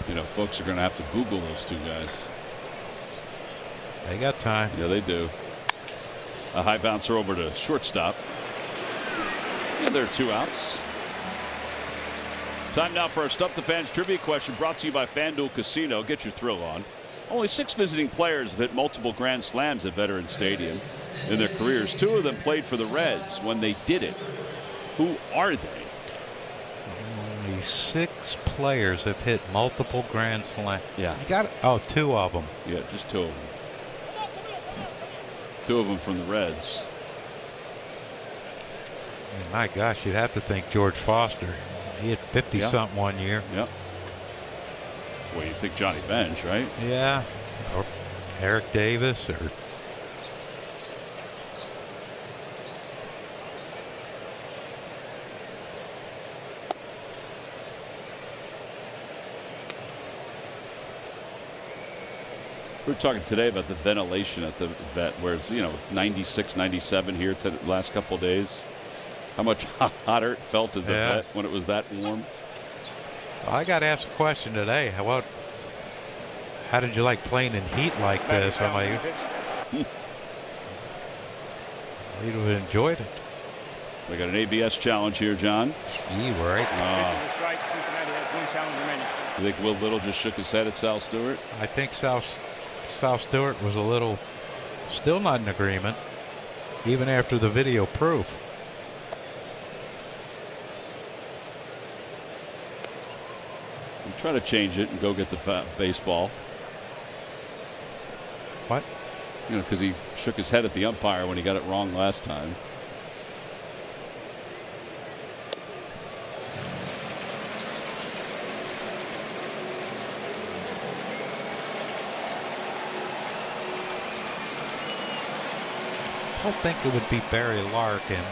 You know, folks are going to have to Google those 2 guys. They got time. Yeah, they do. A high bouncer over to shortstop. And there are 2 outs. Time now for our Stump the Fans trivia question, brought to you by FanDuel Casino. Get your thrill on. Only 6 visiting players have hit multiple grand slams at Veterans Stadium in their careers. 2 of them played for the Reds when they did it. Who are they? Only 6 players have hit multiple grand slams. Yeah. You got 2 of them. Yeah, just 2 of them. 2 of them from the Reds. And my gosh, you'd have to think George Foster. He hit 50-something one year. Yep. Well, you think Johnny Bench, right? Yeah. Or Eric Davis, or We were talking today about the ventilation at the vet, where it's 96, 97 here to the last couple of days. How much hotter it felt at the vet when it was that warm. I got asked a question today. How did you like playing in heat like this? I'm like, you'd have enjoyed it. We got an ABS challenge here, John. You right. You think Will Little just shook his head at Sal Stewart? I think Sal Stewart was a little still not in agreement, even after the video proof. I'm trying to change it and go get the baseball. What? Because he shook his head at the umpire when he got it wrong last time. I don't think it would be Barry Larkin.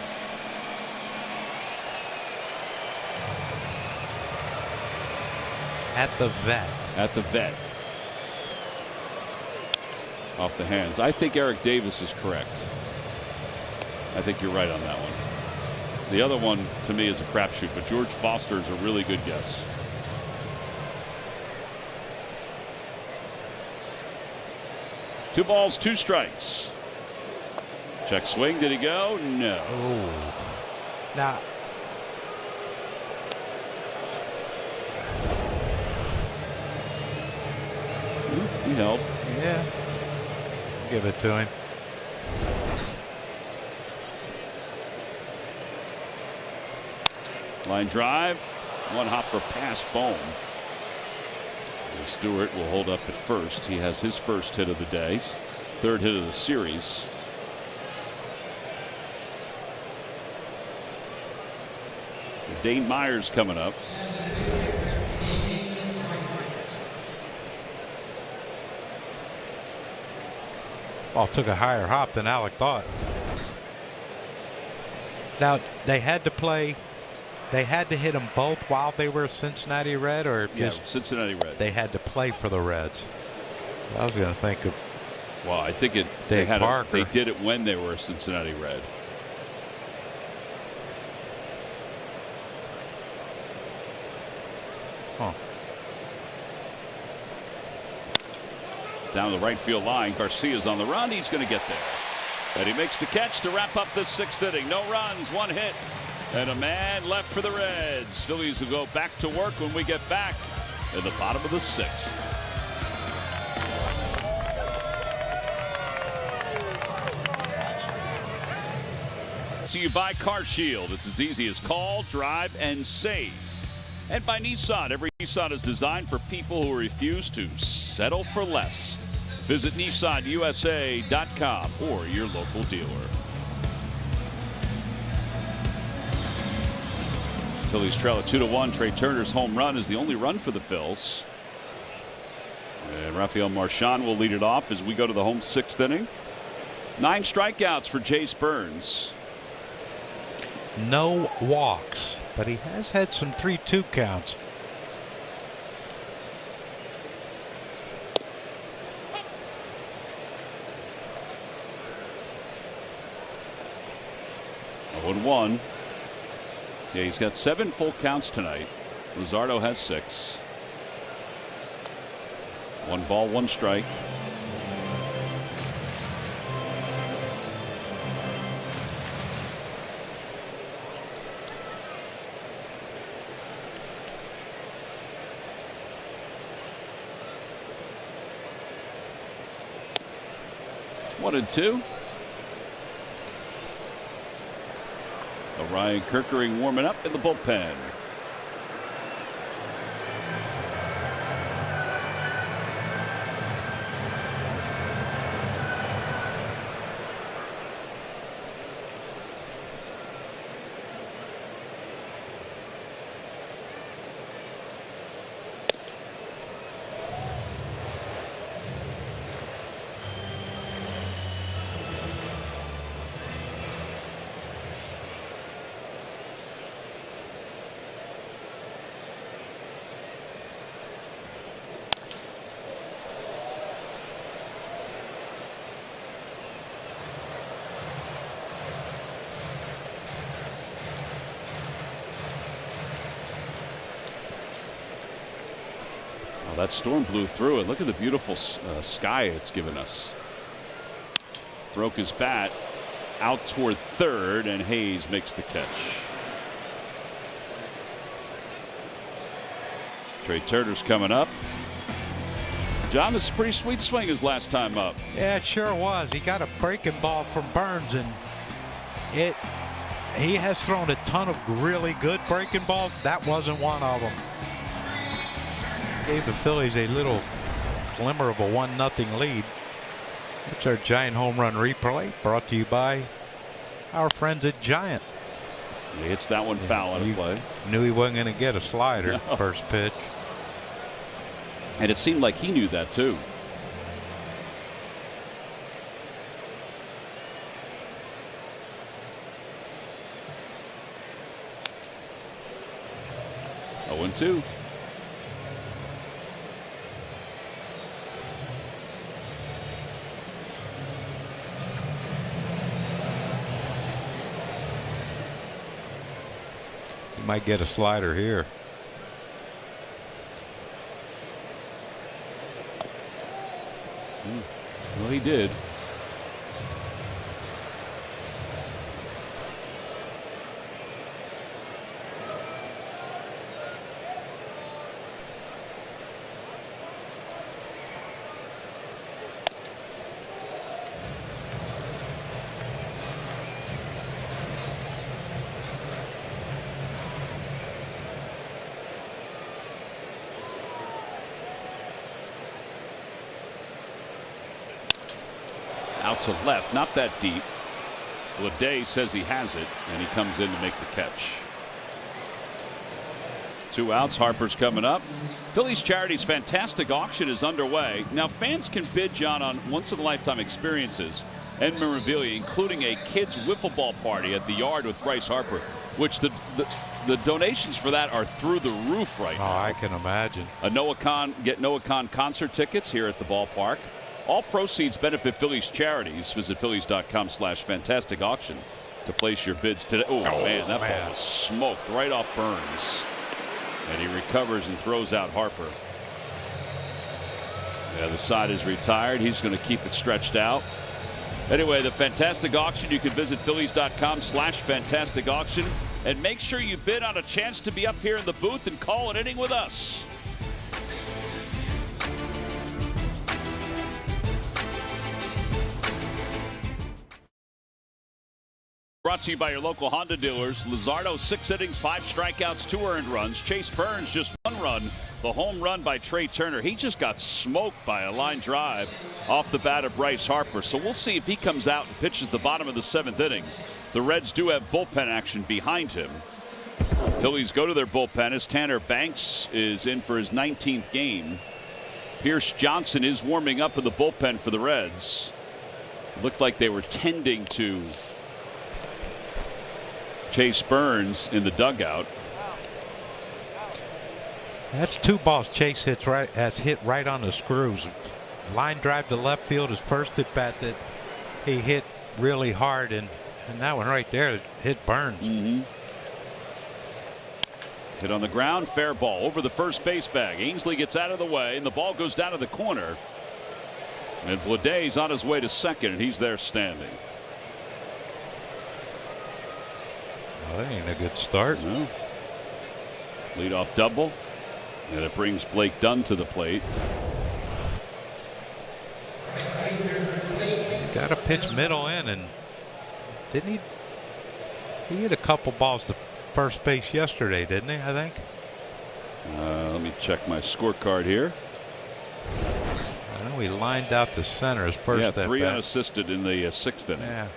At the vet. At the vet. Off the hands. I think Eric Davis is correct. I think you're right on that one. The other one to me is a crapshoot, but George Foster is a really good guess. Two balls, 2 strikes. Check swing. Did he go? No. Oh. Now, he held. Yeah. Give it to him. Line drive. 1 hopper past Bohm. And Stewart will hold up at first. He has his first hit of the day. 3rd hit of the series. Dane Myers coming up. Well, took a higher hop than Alec thought. Now, they had to play, they had to hit them both while they were Cincinnati Red, or just Cincinnati Red. They had to play for the Reds. I was going to think of. Well, I think they did it when they were Cincinnati Red. Huh. Down the right field line. Garcia's on the run. He's going to get there. And he makes the catch to wrap up the 6th inning. No runs, 1 hit, and a man left for the Reds. Phillies will go back to work when we get back in the bottom of the 6th. To you by Car Shield. It's as easy as call, drive, and save. And by Nissan. Every Nissan is designed for people who refuse to settle for less. Visit nissanusa.com or your local dealer. Phillies trail at 2-1. Trey Turner's home run is the only run for the Phils. And Rafael Marchand will lead it off as we go to the home 6th inning. 9 strikeouts for Jace Burns. No walks, but he has had some 3-2 counts. And 1. Yeah, he's got 7 full counts tonight. Luzardo has 6. 1 ball, 1 strike. 1-2. Ryan Kirkering warming up in the bullpen. That storm blew through, and look at the beautiful sky it's given us. Broke his bat out toward third, and Hayes makes the catch. Trey Turner's coming up. John, this is a pretty sweet swing his last time up. Yeah, it sure was. He got a breaking ball from Burns, and he has thrown a ton of really good breaking balls. That wasn't one of them. Gave the Phillies a little glimmer of a 1-0 lead. It's our Giant home run replay, brought to you by our friends at Giant. He hits that one foul in a play. Knew he wasn't going to get a slider. No. First pitch. And it seemed like he knew that too. Oh, 1-2. Might get a slider here. Well, he did. Out to left, not that deep. Bleday says he has it, and he comes in to make the catch. 2 outs. Harper's coming up. Phillies Charities Fantastic Auction is underway. Now, fans can bid, John, on once-in-a-lifetime experiences and memorabilia, including a kids' wiffle ball party at the Yard with Bryce Harper, which the donations for that are through the roof right now. Oh, I can imagine. Get Noah Khan concert tickets here at the ballpark. All proceeds benefit Phillies Charities. Visit Phillies.com/fantastic auction to place your bids today. Oh, man, that ball was smoked right off Burns. And he recovers and throws out Harper. Yeah, the side is retired. He's going to keep it stretched out. Anyway, the Fantastic Auction, you can visit Phillies.com/fantastic auction and make sure you bid on a chance to be up here in the booth and call an inning with us. Brought to you by your local Honda dealers. Luzardo, 6 innings, 5 strikeouts, 2 earned runs. Chase Burns, just 1 run. The home run by Trey Turner. He just got smoked by a line drive off the bat of Bryce Harper. So we'll see if he comes out and pitches the bottom of the 7th inning. The Reds do have bullpen action behind him. Phillies go to their bullpen as Tanner Banks is in for his 19th game. Pierce Johnson is warming up in the bullpen for the Reds. Looked like they were tending to Chase Burns in the dugout. That's 2 balls Chase has hit right on the screws. Line drive to left field, his first at bat that he hit really hard, and that one right there hit Burns. Hit on the ground, fair ball over the first base bag. Ainsley gets out of the way, and the ball goes down to the corner. And Bleday's on his way to second, and he's there standing. Well, that ain't a good start. No. Leadoff double, and it brings Blake Dunn to the plate. Got to pitched middle in, and didn't he? He hit a couple balls to first base yesterday, didn't he? I think. Let me check my scorecard here. I know he lined out to center his first. Yeah, 3 at-bat. unassisted in the 6th inning. Yeah.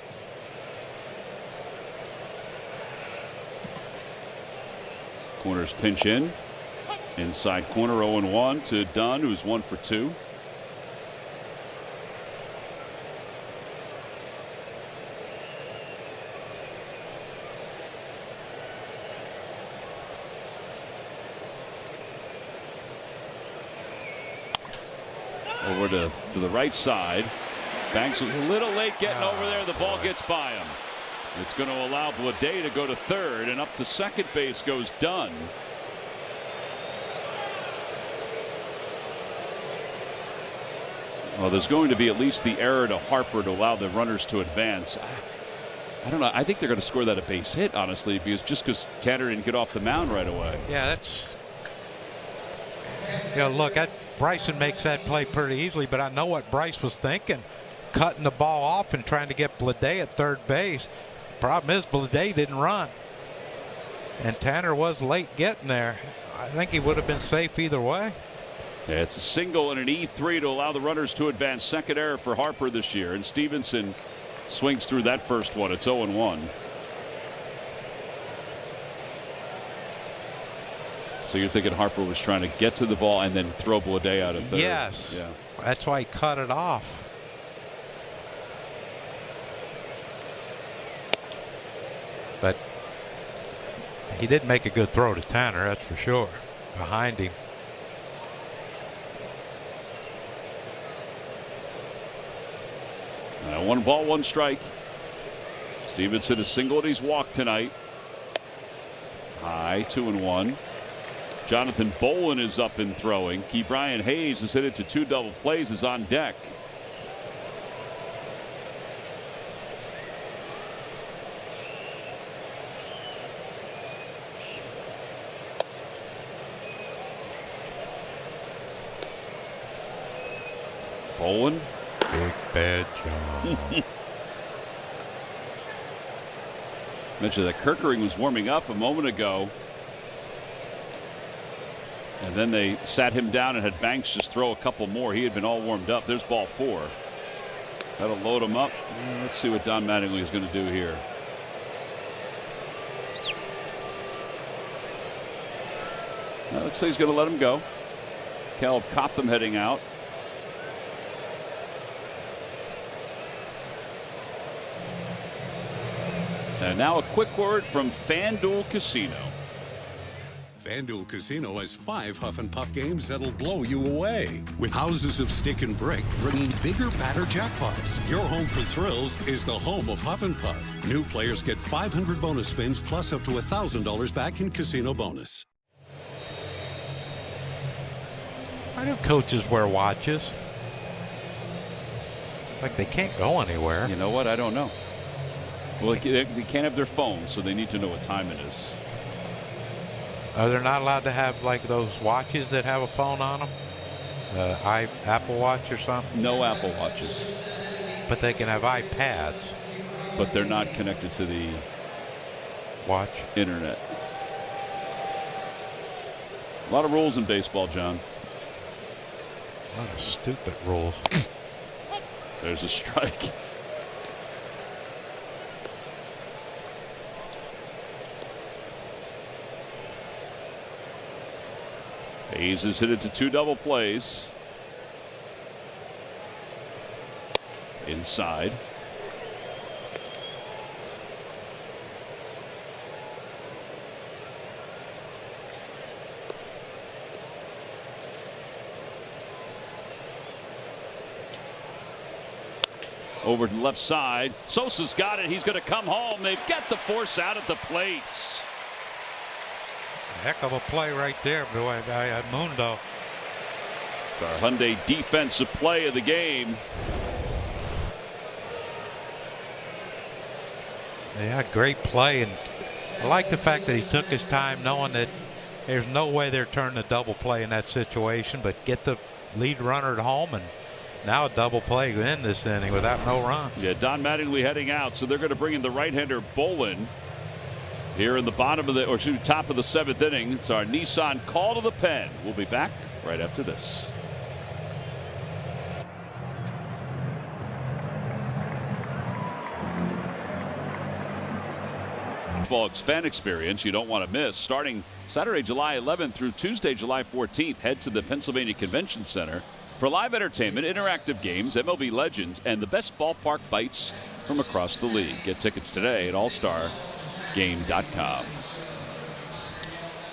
Corners pinch in. Inside corner 0-1 to Dunn, who's 1 for 2. Over to the right side. Banks was a little late getting over there. The ball gets by him. It's going to allow Bleday to go to third, and up to second base goes Dunn. Well, there's going to be at least the error to Harper to allow the runners to advance. I don't know. I think they're going to score that a base hit, honestly, because Tanner didn't get off the mound right away. Yeah, that's. Look, Bryson makes that play pretty easily, but I know what Bryce was thinking. Cutting the ball off and trying to get Bleday at third base. Problem is, Bleday didn't run. And Tanner was late getting there. I think he would have been safe either way. Yeah, it's a single and an E3 to allow the runners to advance. Second error for Harper this year. And Stevenson swings through that first one. It's 0-1. So you're thinking Harper was trying to get to the ball and then throw Bleday out of third? Yes. Yeah. That's why he cut it off. But he did make a good throw to Tanner, that's for sure. Behind him. Now 1 ball, 1 strike. Stevenson has singled. He's walked tonight. High, 2-1. Jonathan Bolin is up and throwing. Ke'Bryan Hayes has hit it to 2 double plays, is on deck. Bolin. Big bad John. Mentioned that Kirkering was warming up a moment ago. And then they sat him down and had Banks just throw a couple more. He had been all warmed up. There's ball 4. That'll load him up. Let's see what Don Mattingly is going to do here. Looks like he's going to let him go. Caleb Cotham heading out. And now a quick word from FanDuel Casino. FanDuel Casino has 5 Huff and Puff games that'll blow you away. With houses of stick and brick bringing bigger, badder jackpots. Your home for thrills is the home of Huff and Puff. New players get 500 bonus spins plus up to $1,000 back in casino bonus. Why do coaches wear watches? Like they can't go anywhere. You know what? I don't know. Well, they can't have their phones, so they need to know what time it is. Are they not allowed to have like those watches that have a phone on them? Apple Watch or something? No Apple Watches. But they can have iPads. But they're not connected to the watch internet. A lot of rules in baseball, John. A lot of stupid rules. There's a strike. Hayes has hit it to 2 double plays. Inside. Over to the left side. Sosa's got it. He's going to come home. They've got the force out at the plates. Heck of a play right there by Mundo. It's our Hyundai defensive play of the game. Yeah, great play, and I like the fact that he took his time knowing that there's no way they're turning a double play in that situation, but get the lead runner at home and Now a double play in this inning without no run. Yeah, Don Mattingly heading out, so they're going to bring in the right-hander Bolin here in the bottom of the, or top of the 7th inning. It's our Nissan call to the pen. We'll be back right after this. Fan experience you don't want to miss. Starting Saturday, July 11th through Tuesday, July 14th, head to the Pennsylvania Convention Center for live entertainment, interactive games, MLB legends, and the best ballpark bites from across the league. Get tickets today at allstargame.com.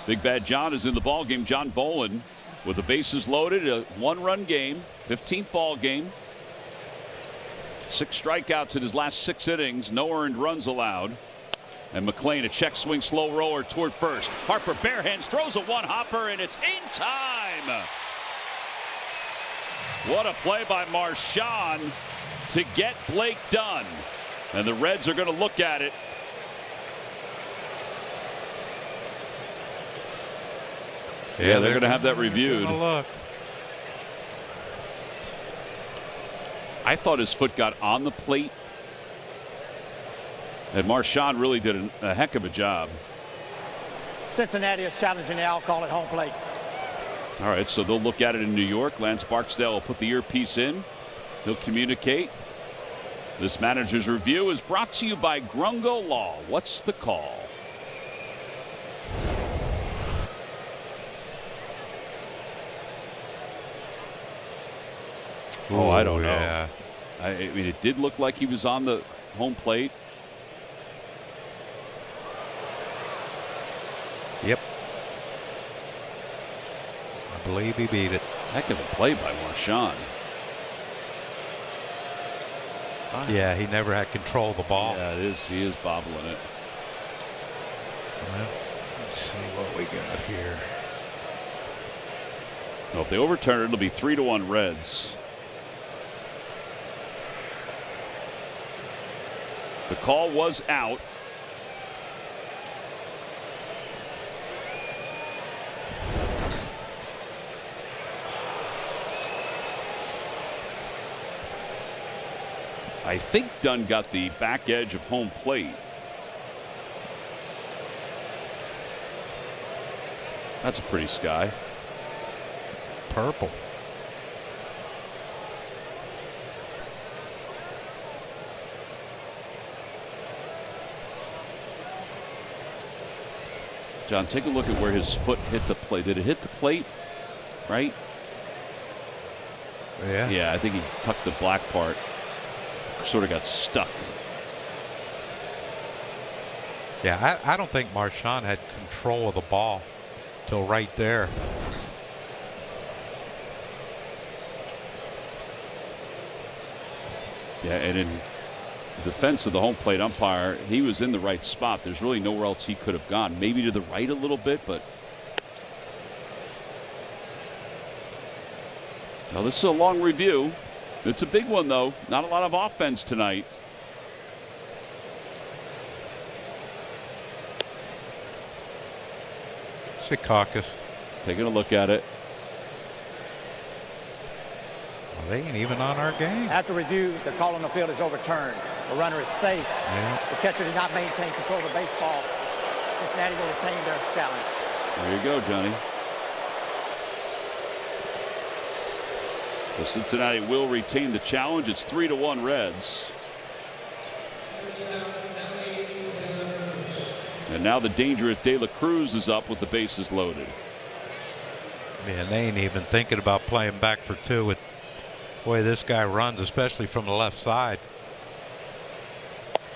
Big Bad John is in the ball game. John Bolin with the bases loaded, a 1-run game, 15th ball game. 6 strikeouts in his last 6 innings, no earned runs allowed. And McClain, a check swing, slow roller toward first. Harper bare hands, throws a one-hopper, and it's in time. What a play by Marchand to get Blake done. And the Reds are going to look at it. Yeah, they're going to have that reviewed. Look. I thought his foot got on the plate. And Marchand really did a heck of a job. Cincinnati is challenging the call at home plate. All right, so they'll look at it in New York. Lance Barksdale will put the earpiece in. He'll communicate. This manager's review is brought to you by Grungo Law. What's the call? Oh, I don't know. Yeah. I mean, it did look like he was on the home plate. Yep. I believe he beat it. Heck of a play by Marchand. Yeah, he never had control of the ball. Yeah, it is. He is bobbling it. Well, let's see what we got here. Well, if they overturn it, it'll be 3-1 Reds. The call was out. I think Dunn got the back edge of home plate. That's a pretty sky. Purple. John, take a look at where his foot hit the plate. Did it hit the plate? Right? Yeah. Yeah, I think he tucked the black part. Sort of got stuck. Yeah, I don't think Marchand had control of the ball till right there. Yeah, and in defense of the home plate umpire, he was in the right spot. There's really nowhere else he could have gone. Maybe to the right a little bit, but well, this is a long review. It's a big one, though. Not a lot of offense tonight. Secaucus. Taking a look at it. Well, they ain't even on our game. After review, the call on the field is overturned. The runner is safe. Yeah. The catcher did not maintain control of the baseball. Cincinnati will retain their challenge. There you go, Johnny. So Cincinnati will retain the challenge. It's 3-1 Reds. And now the dangerous De La Cruz is up with the bases loaded. Man, they ain't even thinking about playing back for 2 with the way this guy runs, especially from the left side.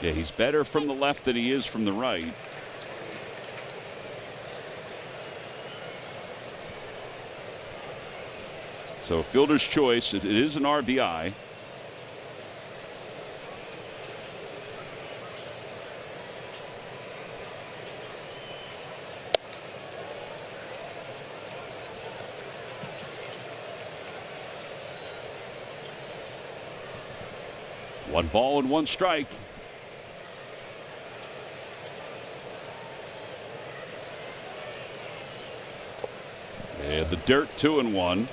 Yeah, he's better from the left than he is from the right. So fielder's choice. It is an RBI. One ball and one strike. And the dirt 2-1.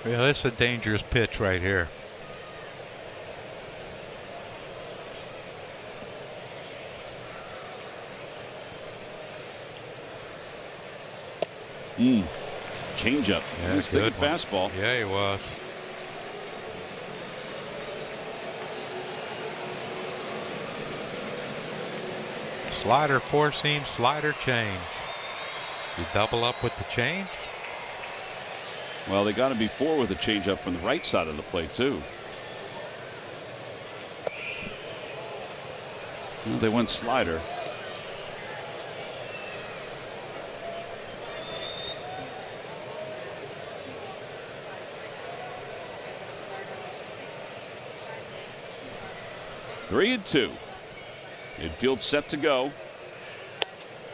Yeah, this is a dangerous pitch right here. Changeup. Yeah, He's thinking fastball. Yeah, he was. Slider, four seam, slider change. You double up with the change? Well, they got him before with a changeup from the right side of the plate, too. Well, they went slider. Three and two. Infield set to go.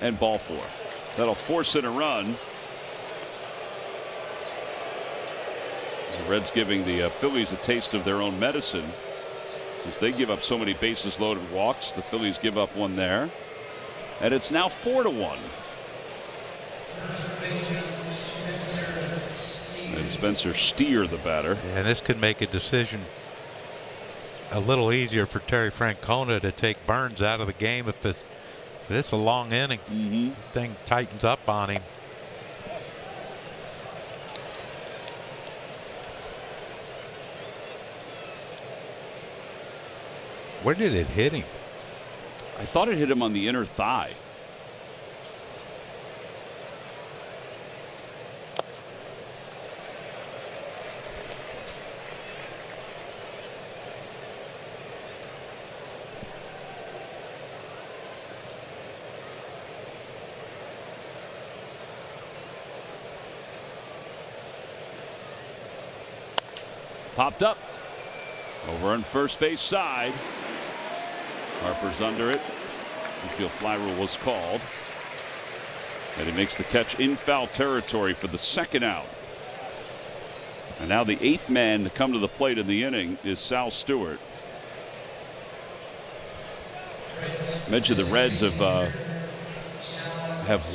And ball four. That'll force in a run. The Reds giving the Phillies a taste of their own medicine. Since they give up so many bases loaded walks, the Phillies give up one there. And it's now 4-1. And Spencer Steer, the batter. And this could make a decision a little easier for Terry Francona to take Burns out of the game if it's a long inning. Thing tightens up on him. Where did it hit him? I thought it hit him on the inner thigh. Popped up over on first base side. Harper's under it. Infield fly rule was called. And he makes the catch in foul territory for the second out. And now the eighth man to come to the plate in the inning is Sal Stewart. Mentioned the Reds have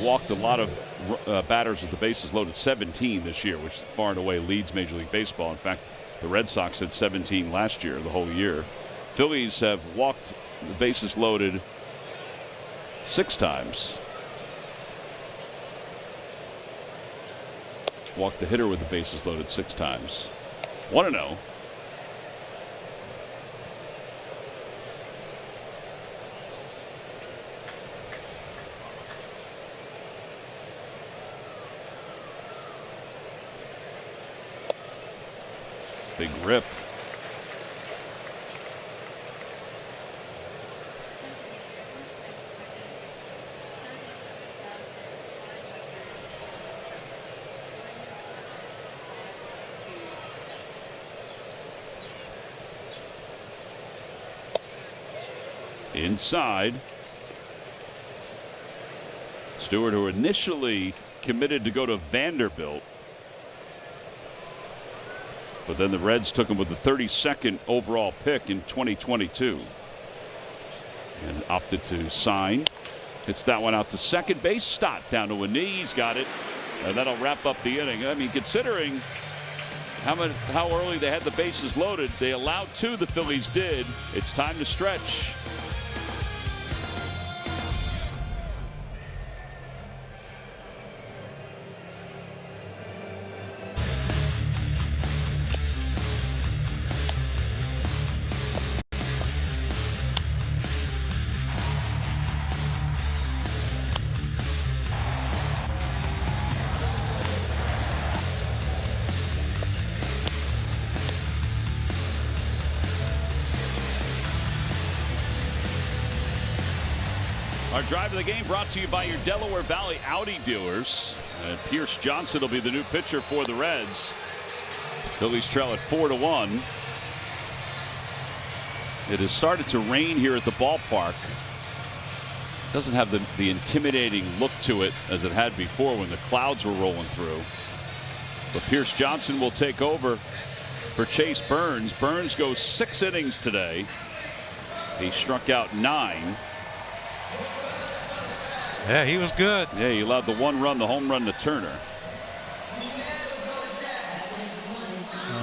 walked a lot of batters with the bases loaded, 17 this year, which far and away leads Major League Baseball. In fact, the Red Sox had 17 last year, the whole year. Phillies have walked the bases loaded 6 times. Walked the hitter with the bases loaded 6 times. 1-0. Big rip. Inside. Stewart, who initially committed to go to Vanderbilt, but then the Reds took him with the 32nd overall pick in 2022 and opted to sign. Hits that one out to second base. Stott down to a knee. He's got it. And that'll wrap up the inning. I mean, considering how early they had the bases loaded, they allowed 2, the Phillies did. It's time to stretch. Our drive of the game brought to you by your Delaware Valley Audi dealers. And Pierce Johnson will be the new pitcher for the Reds. Phillies trail at 4-1. It has started to rain here at the ballpark. It doesn't have the intimidating look to it as it had before when the clouds were rolling through. But Pierce Johnson will take over for Chase Burns. Burns goes 6 innings today. He struck out 9. Yeah, he was good. Yeah, he allowed the 1 run, the home run to Turner.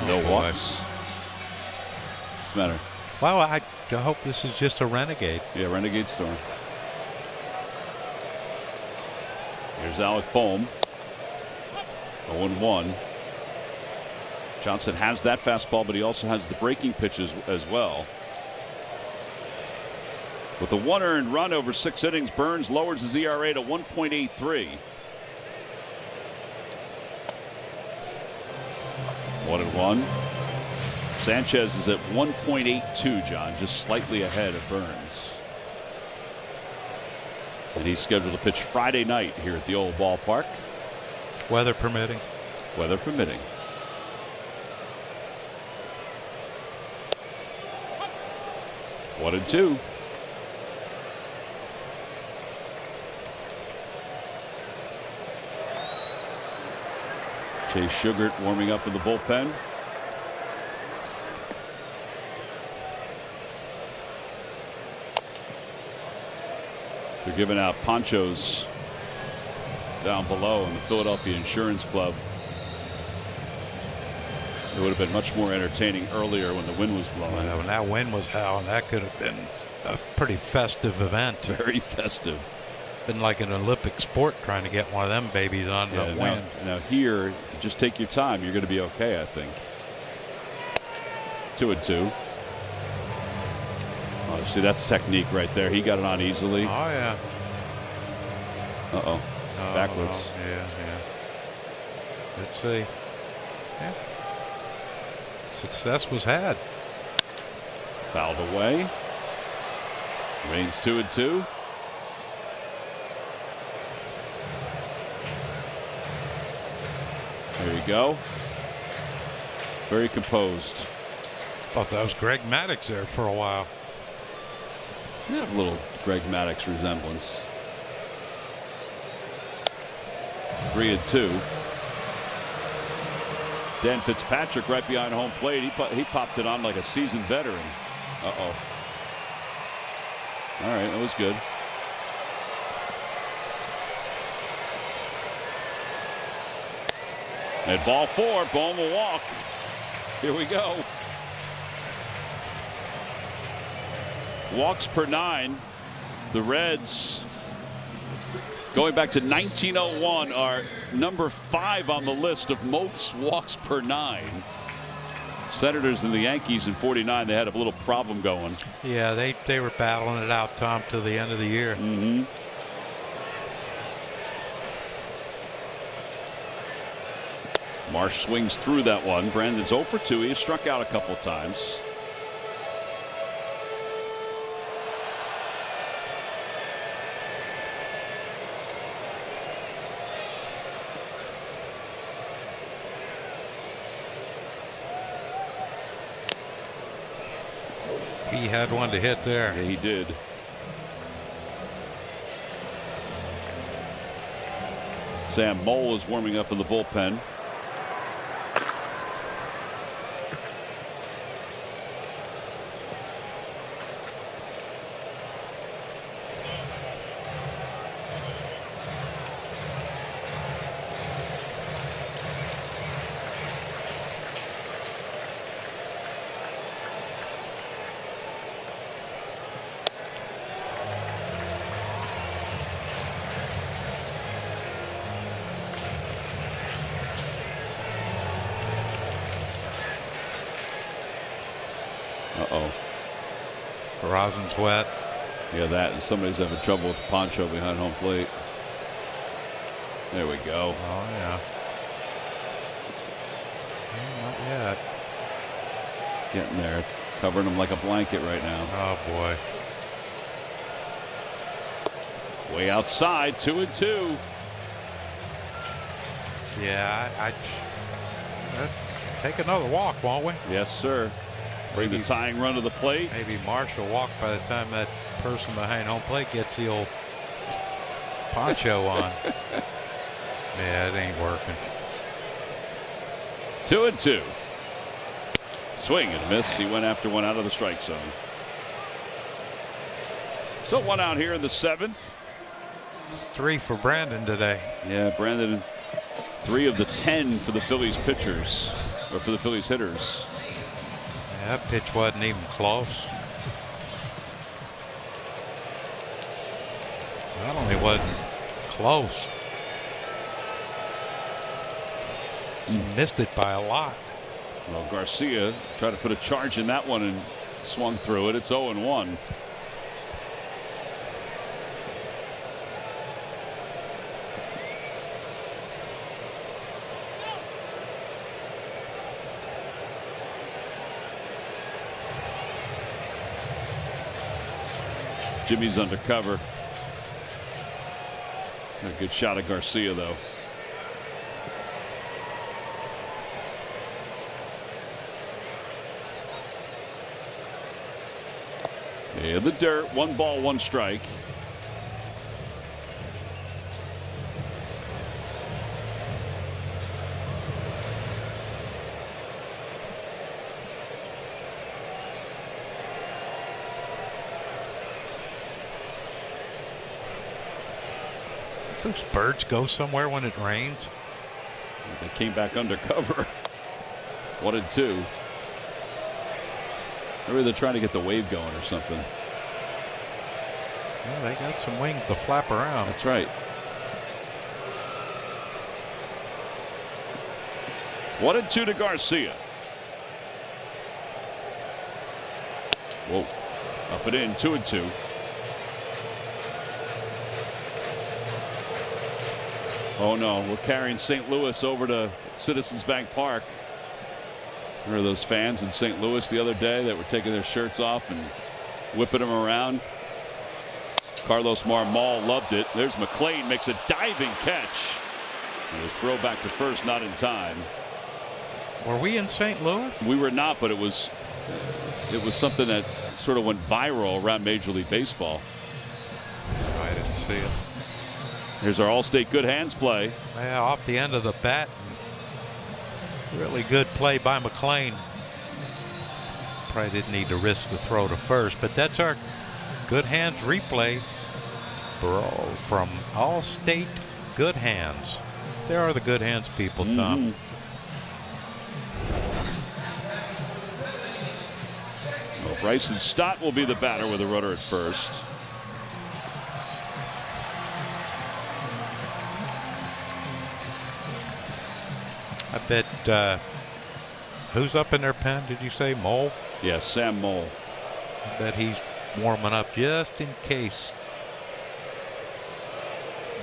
No walks. What's the matter? Well, I hope this is just a renegade. Yeah, renegade storm. Here's Alec Boehm. 0-1. Johnson has that fastball, but he also has the breaking pitches as well. With a 1 earned run over 6 innings, Burns lowers his ERA to 1.83. 1-1. Sanchez is at 1.82, John, just slightly ahead of Burns. And he's scheduled to pitch Friday night here at the old ballpark. Weather permitting. Weather permitting. One and two. Chase Sugart warming up in the bullpen. They're giving out ponchos down below in the Philadelphia Insurance Club. It would have been much more entertaining earlier when the wind was blowing. Well, when that wind was howling, that could have been a pretty festive event. Very festive. Been like an Olympic sport trying to get one of them babies on the wind. Now here, if you just take your time, you're going to be okay, I think. 2-2. Oh, see, that's technique right there. He got it on easily. Oh, yeah. Uh-oh. Backwards. Oh, yeah. Let's see. Yeah. Success was had. Fouled away. Remains 2-2. There you go. Very composed. Thought that was Greg Maddux there for a while. You have a little Greg Maddux resemblance. 3-2. Dan Fitzpatrick right behind home plate. He popped it on like a seasoned veteran. Uh-oh. All right, that was good. At ball 4, Boehm will walk. Here we go. Walks per 9. The Reds, going back to 1901, are number 5 on the list of most walks per 9. Senators and the Yankees in 49, they had a little problem going. Yeah, they were battling it out, Tom, till the end of the year. Mm-hmm. Marsh swings through that one. Brandon's 0 for 2. He has struck out a couple times. He had one to hit there. Yeah, he did. Sam Mole is warming up in the bullpen. Uh-oh. The rosin's wet. Yeah, that. And somebody's having trouble with the poncho behind home plate. There we go. Oh, yeah. Not yet. Getting there. It's covering him like a blanket right now. Oh, boy. Way outside, 2-2. Yeah, I'd take another walk, won't we? Yes, sir. Bring the tying run to the plate. Maybe Marsh will walk by the time that person behind home plate gets the old poncho on. Yeah, it ain't working. 2-2. Swing and a miss. He went after one out of the strike zone. So one out here in the 7th. It's 3 for Brandon today. Yeah, Brandon, 3 of the 10 for the Phillies pitchers. or for the Phillies hitters. Yeah, that pitch wasn't even close. Not only wasn't close, he missed it by a lot. Well, Garcia tried to put a charge in that one and swung through it. It's 0-1. Jimmy's under cover. A good shot at Garcia, though. In the dirt, 1 ball, 1 strike. Those birds go somewhere when it rains. They came back under cover. 1-2. Maybe they're trying to get the wave going or something. Well, they got some wings to flap around. That's right. 1-2 to Garcia. Whoa. Up and in, 2-2. Oh no, we're carrying St. Louis over to Citizens Bank Park. Remember those fans in St. Louis the other day that were taking their shirts off and whipping them around? Carlos Marmol loved it. There's McLean, makes a diving catch. And his throw back to first, not in time. Were we in St. Louis? We were not, but it was something that sort of went viral around Major League Baseball. I didn't see it. Here's our All-State good hands play. Yeah, off the end of the bat. Really good play by McLean. Probably didn't need to risk the throw to first, but that's our good hands replay from All-State Good Hands. There are the good hands people, Tom. Well, Bryson Stott will be the batter with a runner at first. I bet who's up in their pen? Did you say Mole? Yes, Sam Mole. I bet he's warming up just in case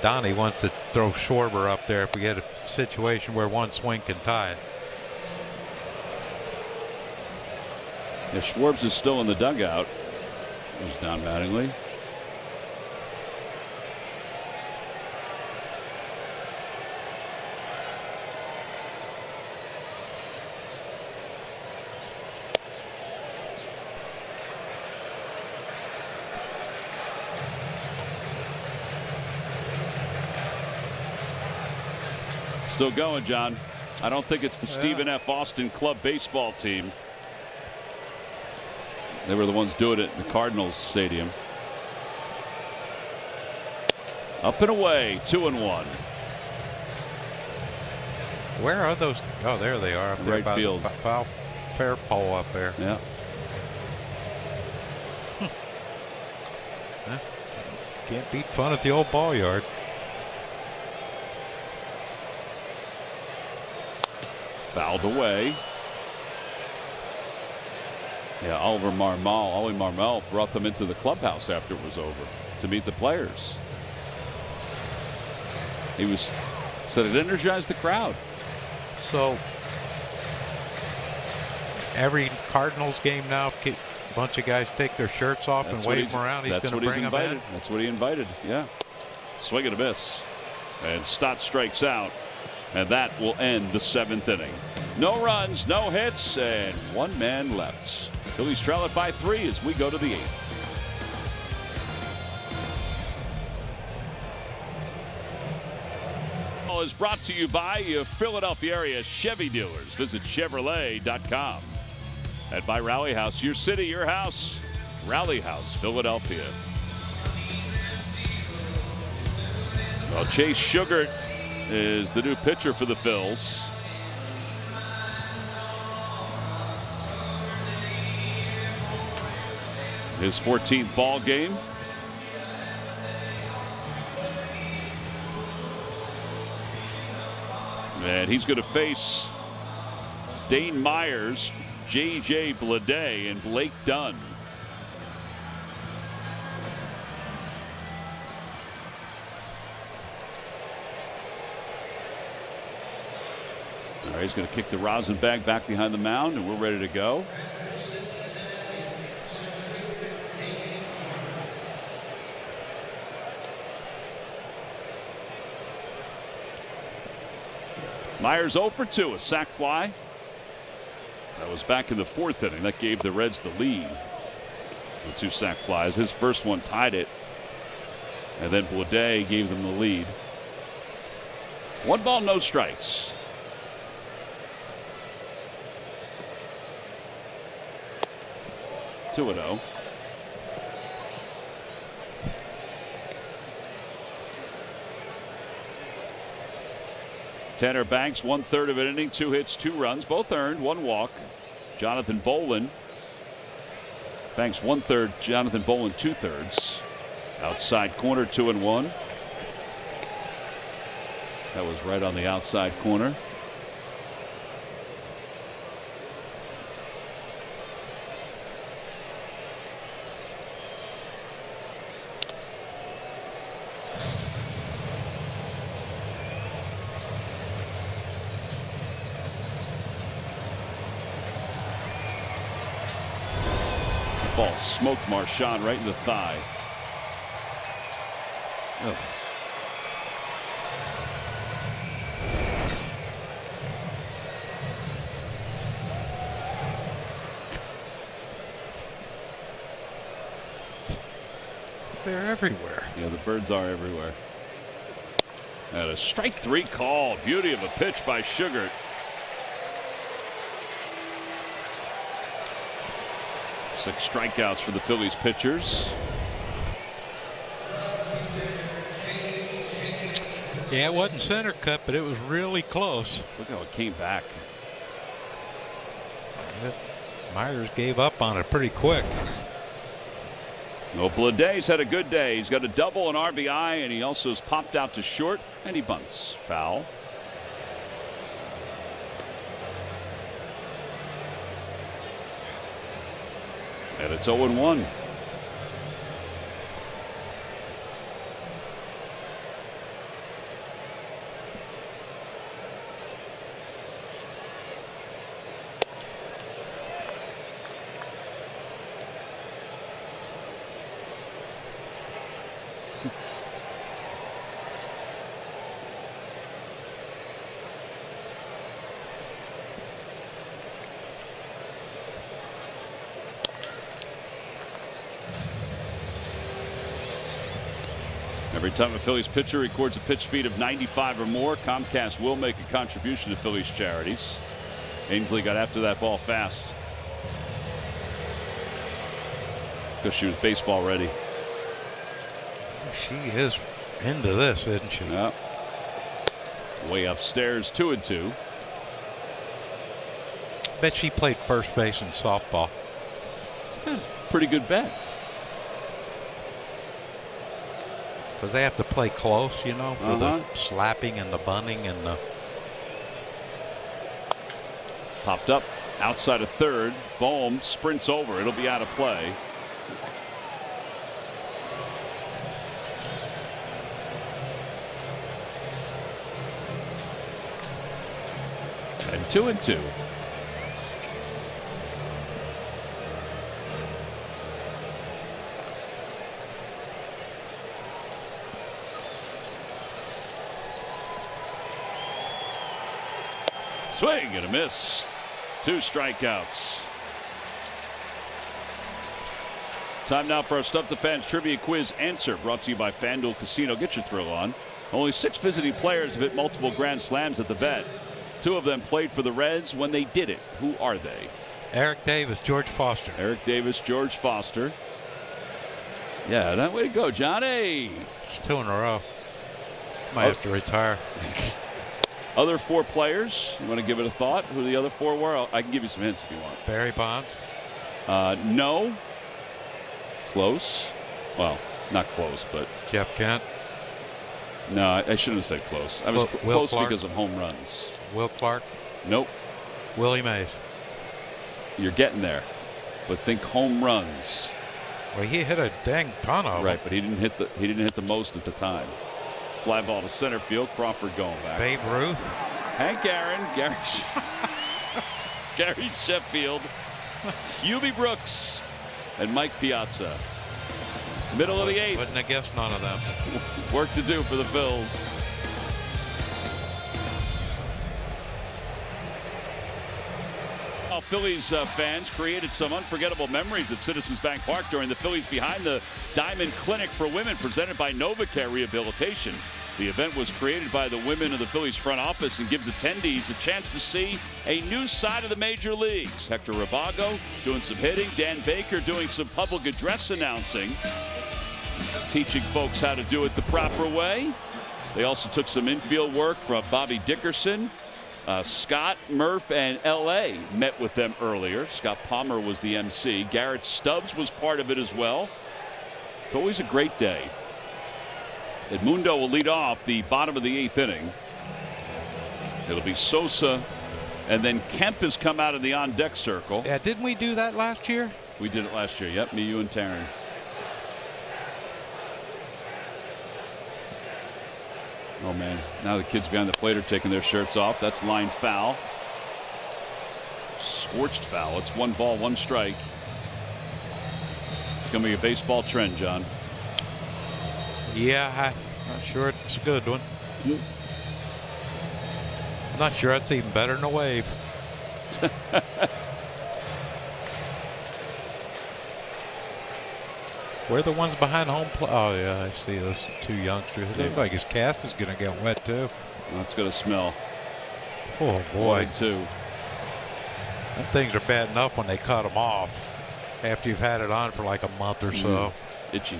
Donnie wants to throw Schwarber up there if we get a situation where one swing can tie it. Yeah, Schwarbs is still in the dugout. He's down Mattingly. Still going, John. I don't think it's the Stephen F. Austin Club baseball team. They were the ones doing it in the Cardinals stadium. Up and away, 2-1. Where are those? Oh, there they are. Up there Right by field. The fair pole up there. Yeah. Can't beat fun at the old ball yard. Fouled away. Yeah, Ollie Marmol brought them into the clubhouse after it was over to meet the players. He said it energized the crowd. So every Cardinals game now, if a bunch of guys take their shirts off and wave them around, he's going to bring them in. That's what he invited. Yeah. Swing and a miss. And Stott strikes out. And that will end the 7th inning. No runs, no hits, and 1 man left. Phillies trail it by 3 as we go to the 8th. Is brought to you by your Philadelphia area Chevy dealers. Visit Chevrolet.com. And by Rally House, your city, your house. Rally House, Philadelphia. Well, Chase Sugart is the new pitcher for the Phils. His 14th ball game. And he's going to face Dane Myers, J.J. Bleday, and Blake Dunn. All right, he's going to kick the rosin bag back behind the mound, and we're ready to go. Myers 0 for 2, a sac fly. That was back in the 4th inning. That gave the Reds the lead. The 2 sac flies. His first one tied it. And then Bleday gave them the lead. 1 ball, no strikes. Two and 0. Tanner Banks, 1/3 of an inning, 2 hits, 2 runs, both earned, 1 walk. Jonathan Bolin. Banks 1/3, Jonathan Bolin 2/3. Outside corner, 2-1. That was right on the outside corner. Ball smoked Marchand right in the thigh. Oh. They're everywhere. Yeah, the birds are everywhere. And a strike 3 call. Beauty of a pitch by Sugar. Six strikeouts for the Phillies pitchers. Yeah, it wasn't center cut, but it was really close. Look how it came back. Myers gave up on it pretty quick. Well, Bleday's had a good day. He's got a double, an RBI, and he also has popped out to short, and he bunts. Foul. And it's 0-1. Every time a Phillies pitcher records a pitch speed of 95 or more, Comcast will make a contribution to Phillies charities. Ainsley got after that ball fast. It's because she was baseball ready. She is into this, isn't she? Yeah. Way upstairs, 2-2. Bet she played first base in softball. That's a pretty good bet. Because they have to play close, you know, for the slapping and the bunting and the. Popped up outside of third. Bohm sprints over. It'll be out of play. And 2-2. Swing and a miss. 2 strikeouts. Time now for our Stump the Fans Trivia Quiz answer, brought to you by FanDuel Casino. Get your thrill on. Only 6 visiting players have hit multiple grand slams at the vet. 2 of them played for the Reds when they did it. Who are they? Eric Davis, George Foster. Eric Davis, George Foster. Yeah, that way to go, Johnny. It's 2 in a row. Might have to retire. Other 4 players, you want to give it a thought? Who the other 4 were? I can give you some hints if you want. Barry Bonds. No. close. Well, not close, but Jeff Kent. No, I shouldn't have said close. I was Will close Clark. because of home runs. Will Clark. Nope. Willie Mays. You're getting there, but think home runs. Well, he hit a dang ton of Right, them. but he didn't hit the most at the time. Fly ball to center field. Crawford going back. Babe Ruth. Hank Aaron, Gary Sheffield, Hubie Brooks, and Mike Piazza. Middle of the 8th. Wouldn't have guessed none of them. Work to do for the Phils. Phillies fans created some unforgettable memories at Citizens Bank Park during the Phillies Behind the Diamond Clinic for Women presented by NovaCare Rehabilitation. The event was created by the women of the Phillies front office and gives attendees a chance to see a new side of the major leagues. Hector Rabago doing some hitting, Dan Baker doing some public address announcing, teaching folks how to do it the proper way. They also took some infield work from Bobby Dickerson. Scott, Murph, and L.A. met with them earlier. Scott Palmer was the MC. Garrett Stubbs was part of it as well. It's always a great day. Edmundo will lead off the bottom of the 8th inning. It'll be Sosa, and then Kemp has come out in the on-deck circle. Yeah, didn't we do that last year? We did it last year. Yep, me, you, and Taryn. Oh, man. Now the kids behind the plate are taking their shirts off. That's line foul. Scorched foul. It's 1 ball, 1 strike. It's going to be a baseball trend, John. Yeah, I'm not sure it's a good one. I'm not sure it's even better than a wave. We're the ones behind home plate. Oh, yeah, I see those 2 youngsters. It looks like his cast is going to get wet, too. That's going to smell. Oh, boy. 1-2. Them things are bad enough when they cut them off after you've had it on for like a month or so. Itchy.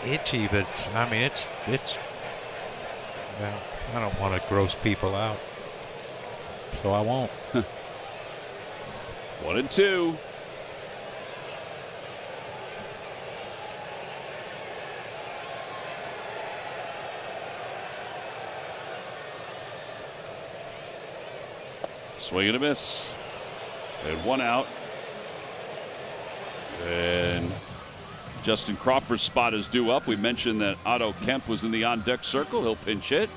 Itchy, but I mean, it's yeah, I don't want to gross people out, so I won't. 1-2. Swing and a miss. And 1 out. And Justin Crawford's spot is due up. We mentioned that Otto Kemp was in the on-deck circle. He'll pinch hit.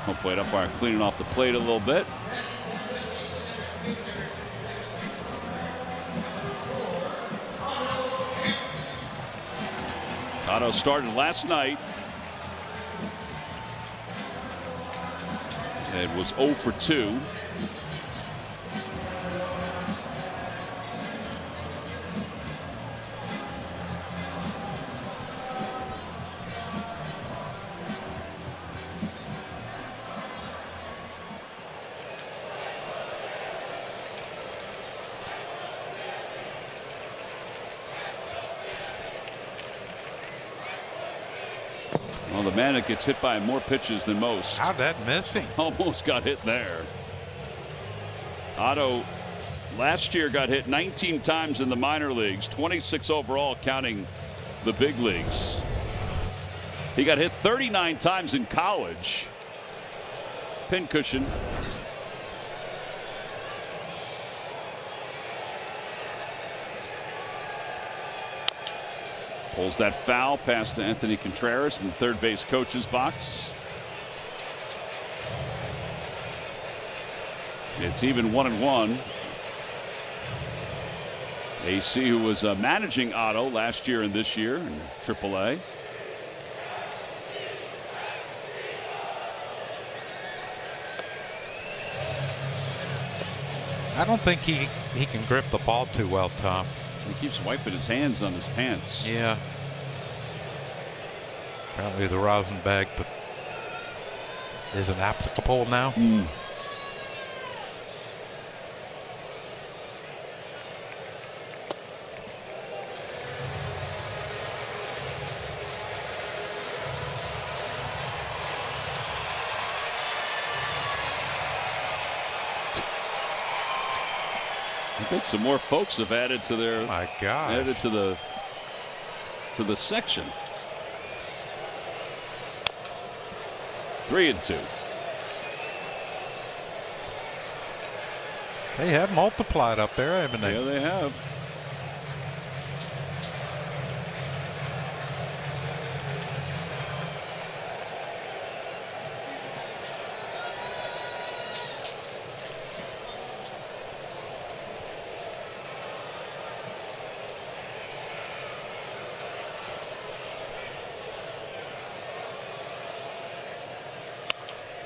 Home plate umpire cleaning off the plate a little bit. Otto started last night and was 0 for 2. Well, the man that gets hit by more pitches than most. How'd that miss him? Almost got hit there. Otto last year got hit 19 times in the minor leagues, 26 overall counting the big leagues. He got hit 39 times in college. Pincushion. Pulls that foul past Anthony Contreras in the third base coach's box. It's even 1-1. AC, who was managing Otto last year and this year in AAA. I don't think he can grip the ball too well, Tom. He keeps wiping his hands on his pants. Yeah. Apparently the rosin bag isn't applicable now. I think some more folks have added to their. Oh my God. Added to the section. 3-2. They have multiplied up there, haven't they? Yeah, they have.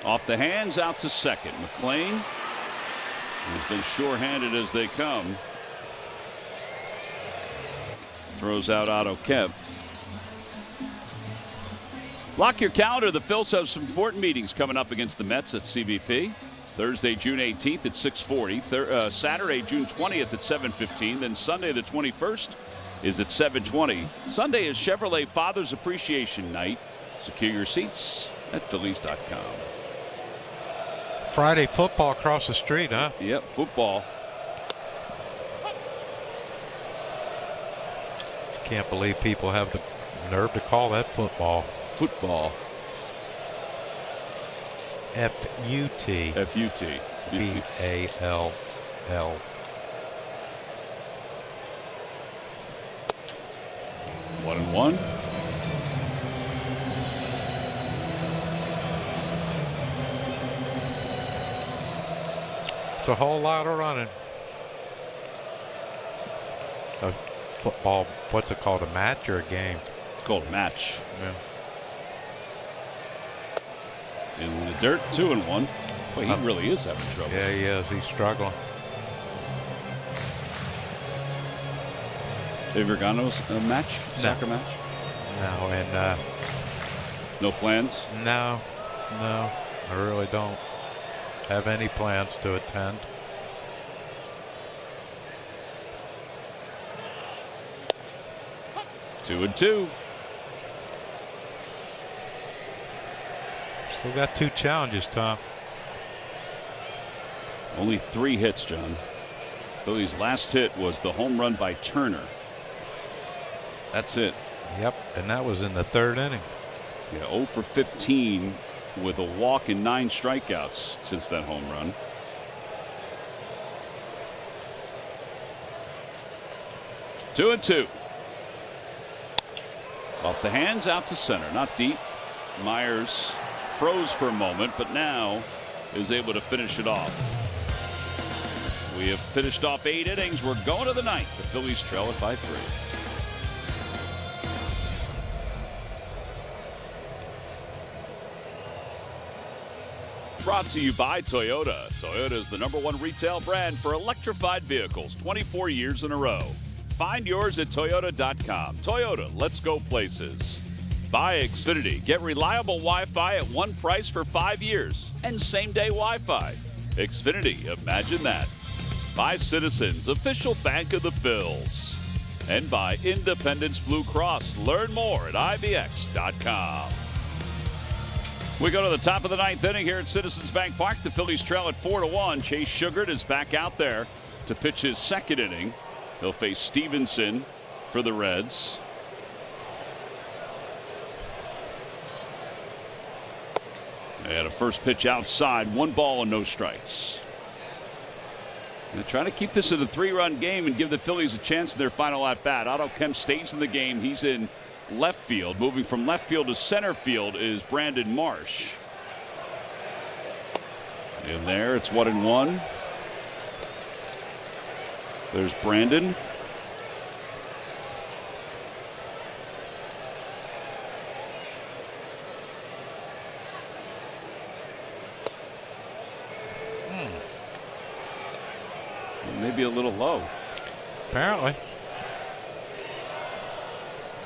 Off the hands, out to second. McLean has been sure-handed as they come. Throws out Otto Kemp. Block your calendar. The Phils have some important meetings coming up against the Mets at CBP. Thursday, June 18th at 6:40. Saturday, June 20th at 7:15. Then Sunday, the 21st, is at 7:20. Sunday is Chevrolet Father's Appreciation Night. Secure your seats at Phillies.com. Friday football across the street, huh? Yep, football. Can't believe people have the nerve to call that football. Football. F-U-T. F-U-T. B-A-L-L. 1-1. It's a whole lot of running. A football, what's it called, a match or a game? It's called a match. Yeah. In the dirt, 2-1. Boy, he really is having trouble. Yeah, he is. He's struggling. Have you ever gone to a match? No. Soccer match? No, and no plans? No, I really don't have any plans to attend. Two and two. Still got 2 challenges, Tom. Only 3 hits, John. Philly's last hit was the home run by Turner. That's it. Yep, and that was in the 3rd inning. Yeah, 0 for 15 with a walk and 9 strikeouts since that home run. Two and two. Off the hands, out to center. Not deep. Myers froze for a moment, but now is able to finish it off. We have finished off 8 innings. We're going to the 9th. The Phillies trail it by 3. Brought to you by Toyota. Toyota is the #1 retail brand for electrified vehicles 24 years in a row. Find yours at Toyota.com. Toyota, let's go places. By Xfinity. Get reliable Wi-Fi at one price for 5 years and same-day Wi-Fi. Xfinity, imagine that. By Citizens, official bank of the Phils. And by Independence Blue Cross. Learn more at IBX.com. We go to the top of the 9th inning here at Citizens Bank Park. The Phillies trail at 4-1. Chase Sugart is back out there to pitch his 2nd inning. He'll face Stevenson for the Reds. They had a first pitch outside, 1 ball and no strikes. They're trying to keep this in a 3-run game and give the Phillies a chance in their final at bat. Otto Kemp stays in the game. He's in left field. Moving from left field to center field is Brandon Marsh. In there, it's 1-1. There's Brandon. Maybe a little low. Apparently.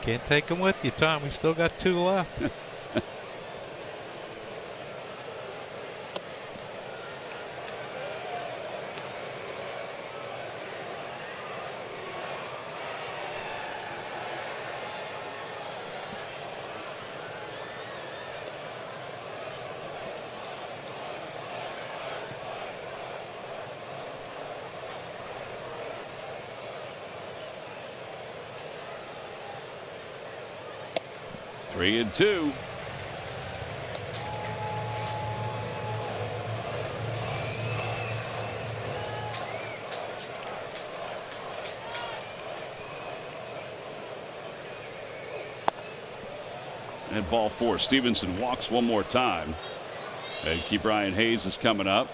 Can't take them with you, Tom. We still got 2 left. 3-2. And ball 4. Stevenson walks one more time. And Brian Hayes is coming up.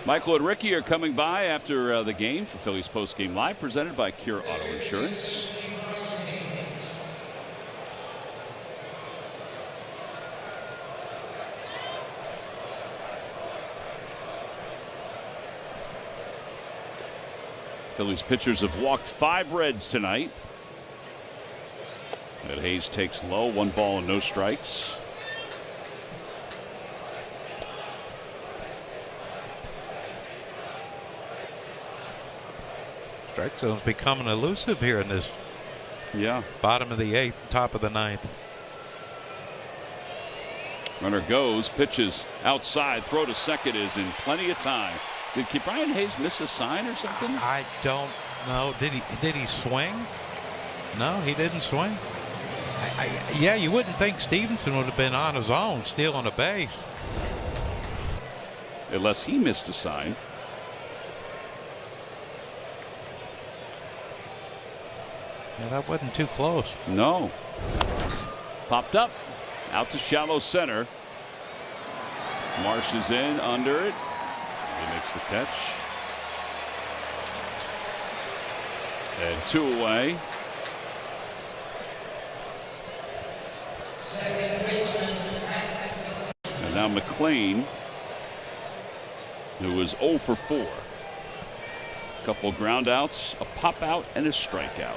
Michael and Ricky are coming by after the game for Phillies Postgame Live, presented by Cure Auto Insurance. Phillies pitchers have walked 5 Reds tonight. And Hayes takes low, 1 ball and no strikes. Strike zone's becoming elusive here in this bottom of the 8th, top of the 9th. Runner goes, pitches outside, throw to second is in plenty of time. Did Brian Hayes miss a sign or something? I don't know. Did he swing? No, he didn't swing. Yeah, you wouldn't think Stevenson would have been on his own, stealing a base. Unless he missed a sign. Yeah, that wasn't too close. No. Popped up. Out to shallow center. Marsh is in, under it. He makes the catch. And 2 away. And now McLean, who was 0 for 4. A couple of ground outs, a pop out, and a strikeout.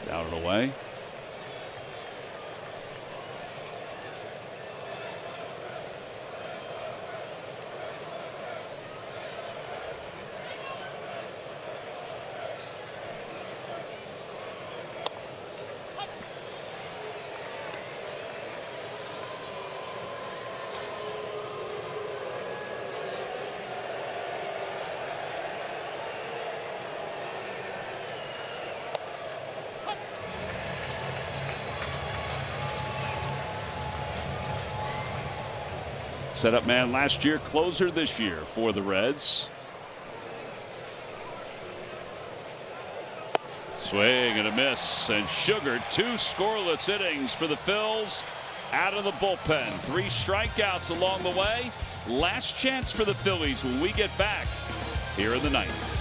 Down and away. Setup man last year, closer this year for the Reds. Swing and a miss, and Sugar, 2 scoreless innings for the Phils out of the bullpen. 3 strikeouts along the way. Last chance for the Phillies when we get back here in the 9th.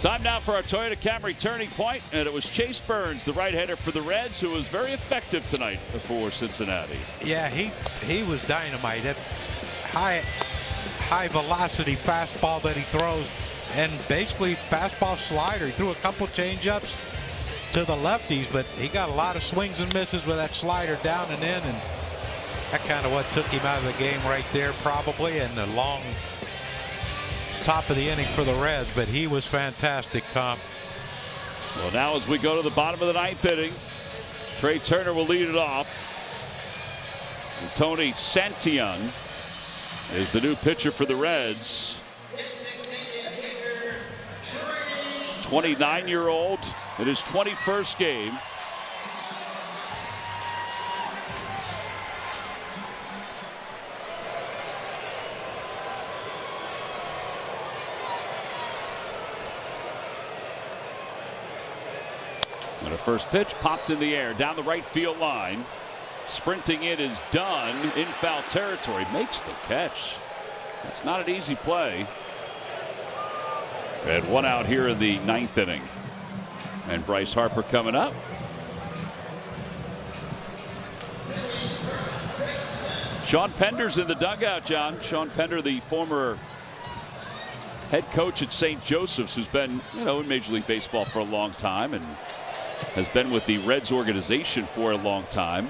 Time now for our Toyota Camry turning point, and it was Chase Burns, the right-hander for the Reds, who was very effective tonight for Cincinnati. Yeah, he was dynamite. That high velocity fastball that he throws, and basically fastball slider. He threw a couple change-ups to the lefties, but he got a lot of swings and misses with that slider down and in, and that kind of what took him out of the game right there, probably, and the long top of the inning for the Reds, but he was fantastic, Tom. Well, now as we go to the bottom of the 9th inning, Trey Turner will lead it off. And Tony Santillan is the new pitcher for the Reds. 29-year-old in his 21st game. And a first pitch popped in the air down the right field line. Sprinting in is Dunn in foul territory. Makes the catch. That's not an easy play. And 1 out here in the 9th inning. And Bryce Harper coming up. Sean Pender's in the dugout, John. Sean Pender, the former head coach at St. Joseph's, who's been, in Major League Baseball for a long time and has been with the Reds organization for a long time.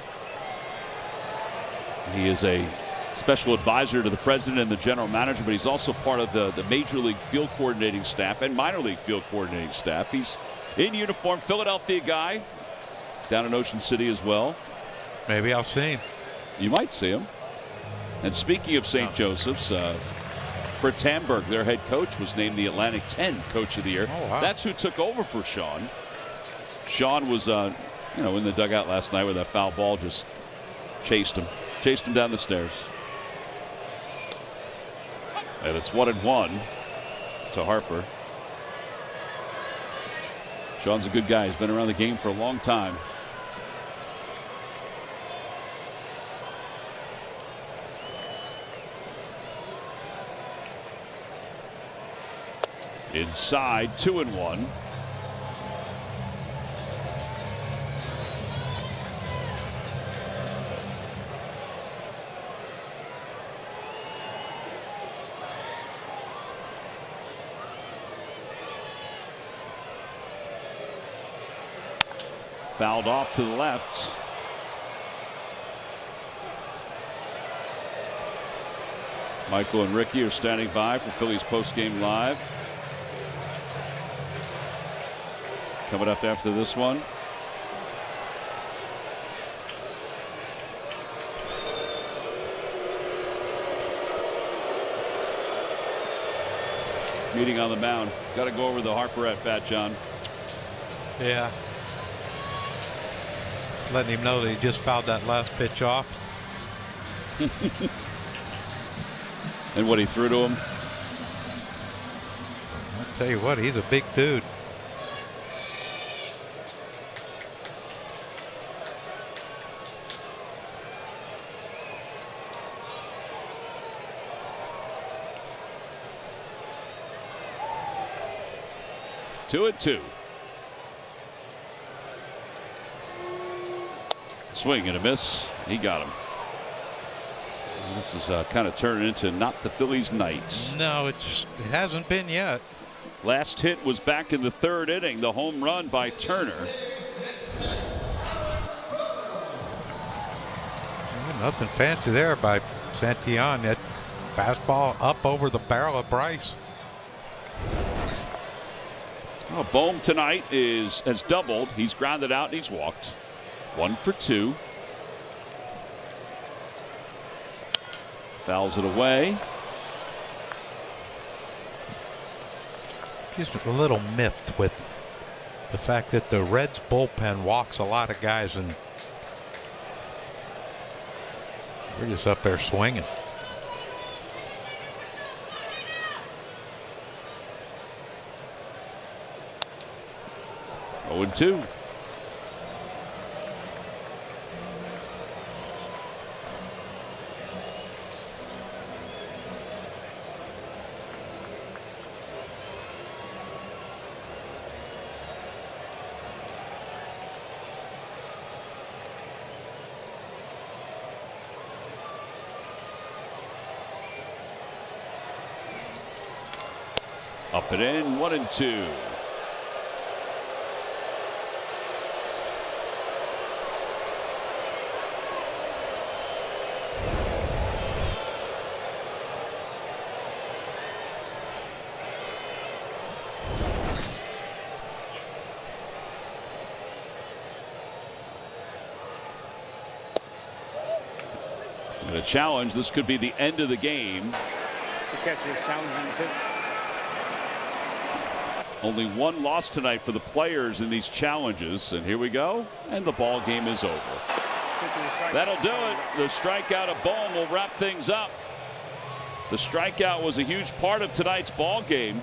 He is a special advisor to the president and the general manager, but he's also part of the Major League field coordinating staff and minor league field coordinating staff. He's in uniform, Philadelphia guy, down in Ocean City as well. Maybe I'll see him. You might see him. And speaking of St. Joseph's, Fritz Hamburg, their head coach, was named the Atlantic 10 Coach of the Year. Oh, wow. That's who took over for Sean. Sean was, in the dugout last night where that foul ball just chased him down the stairs. And it's 1-1 to Harper. Sean's a good guy. He's been around the game for a long time. Inside, 2-1. Fouled off to the left. Michael and Ricky are standing by for Phillies postgame live. Coming up after this one. Meeting on the mound. Got to go over the Harper at bat, John. Yeah. Letting him know that he just fouled that last pitch off. And what he threw to him. I'll tell you what, he's a big dude. Two and two. Swing and a miss. He got him. And this is kind of turning into not the Phillies' night. No, it hasn't been yet. Last hit was back in the third inning. The home run by Turner. Nothing fancy there by Santillan. That fastball up over the barrel of Bryce. Well, Bohm tonight has doubled. He's grounded out and he's walked. 1 for 2. Fouls it away. Just a little miffed with the fact that the Reds bullpen walks a lot of guys and we're just up there swinging. Oh, and 2. Up and in, 1 and 2. And a challenge. This could be the end of the game. The catcher is challenging the pitch. Only one loss tonight for the players in these challenges. And here we go. And the ball game is over. That'll do it. The strikeout of Bohm will wrap things up. The strikeout was a huge part of tonight's ball game.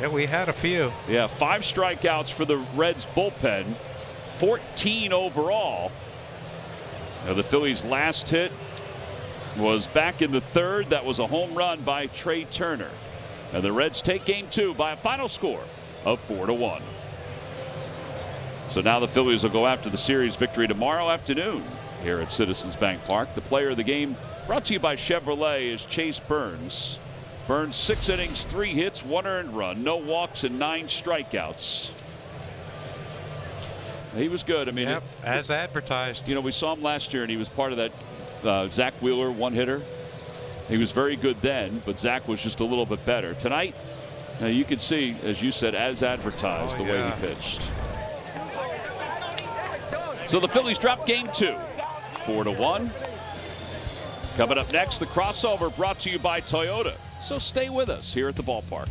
Yeah, we had a few. Yeah, 5 strikeouts for the Reds bullpen. 14 overall. Now the Phillies' last hit was back in the third. That was a home run by Trey Turner. And the Reds take game 2 by a final score of 4-1. So now the Phillies will go after the series victory tomorrow afternoon here at Citizens Bank Park. The player of the game brought to you by Chevrolet is Chase Burns. Burns 6 innings, 3 hits, 1 earned run, no walks, and 9 strikeouts. He was good. I mean, yep, as advertised. You know, we saw him last year, and he was part of that Zach Wheeler one-hitter. He was very good then, but Zach was just a little bit better. Tonight, Now you can see, as you said, as advertised, the way he pitched. So the Phillies drop game 2, 4-1. Coming up next, the crossover brought to you by Toyota. So stay with us here at the ballpark.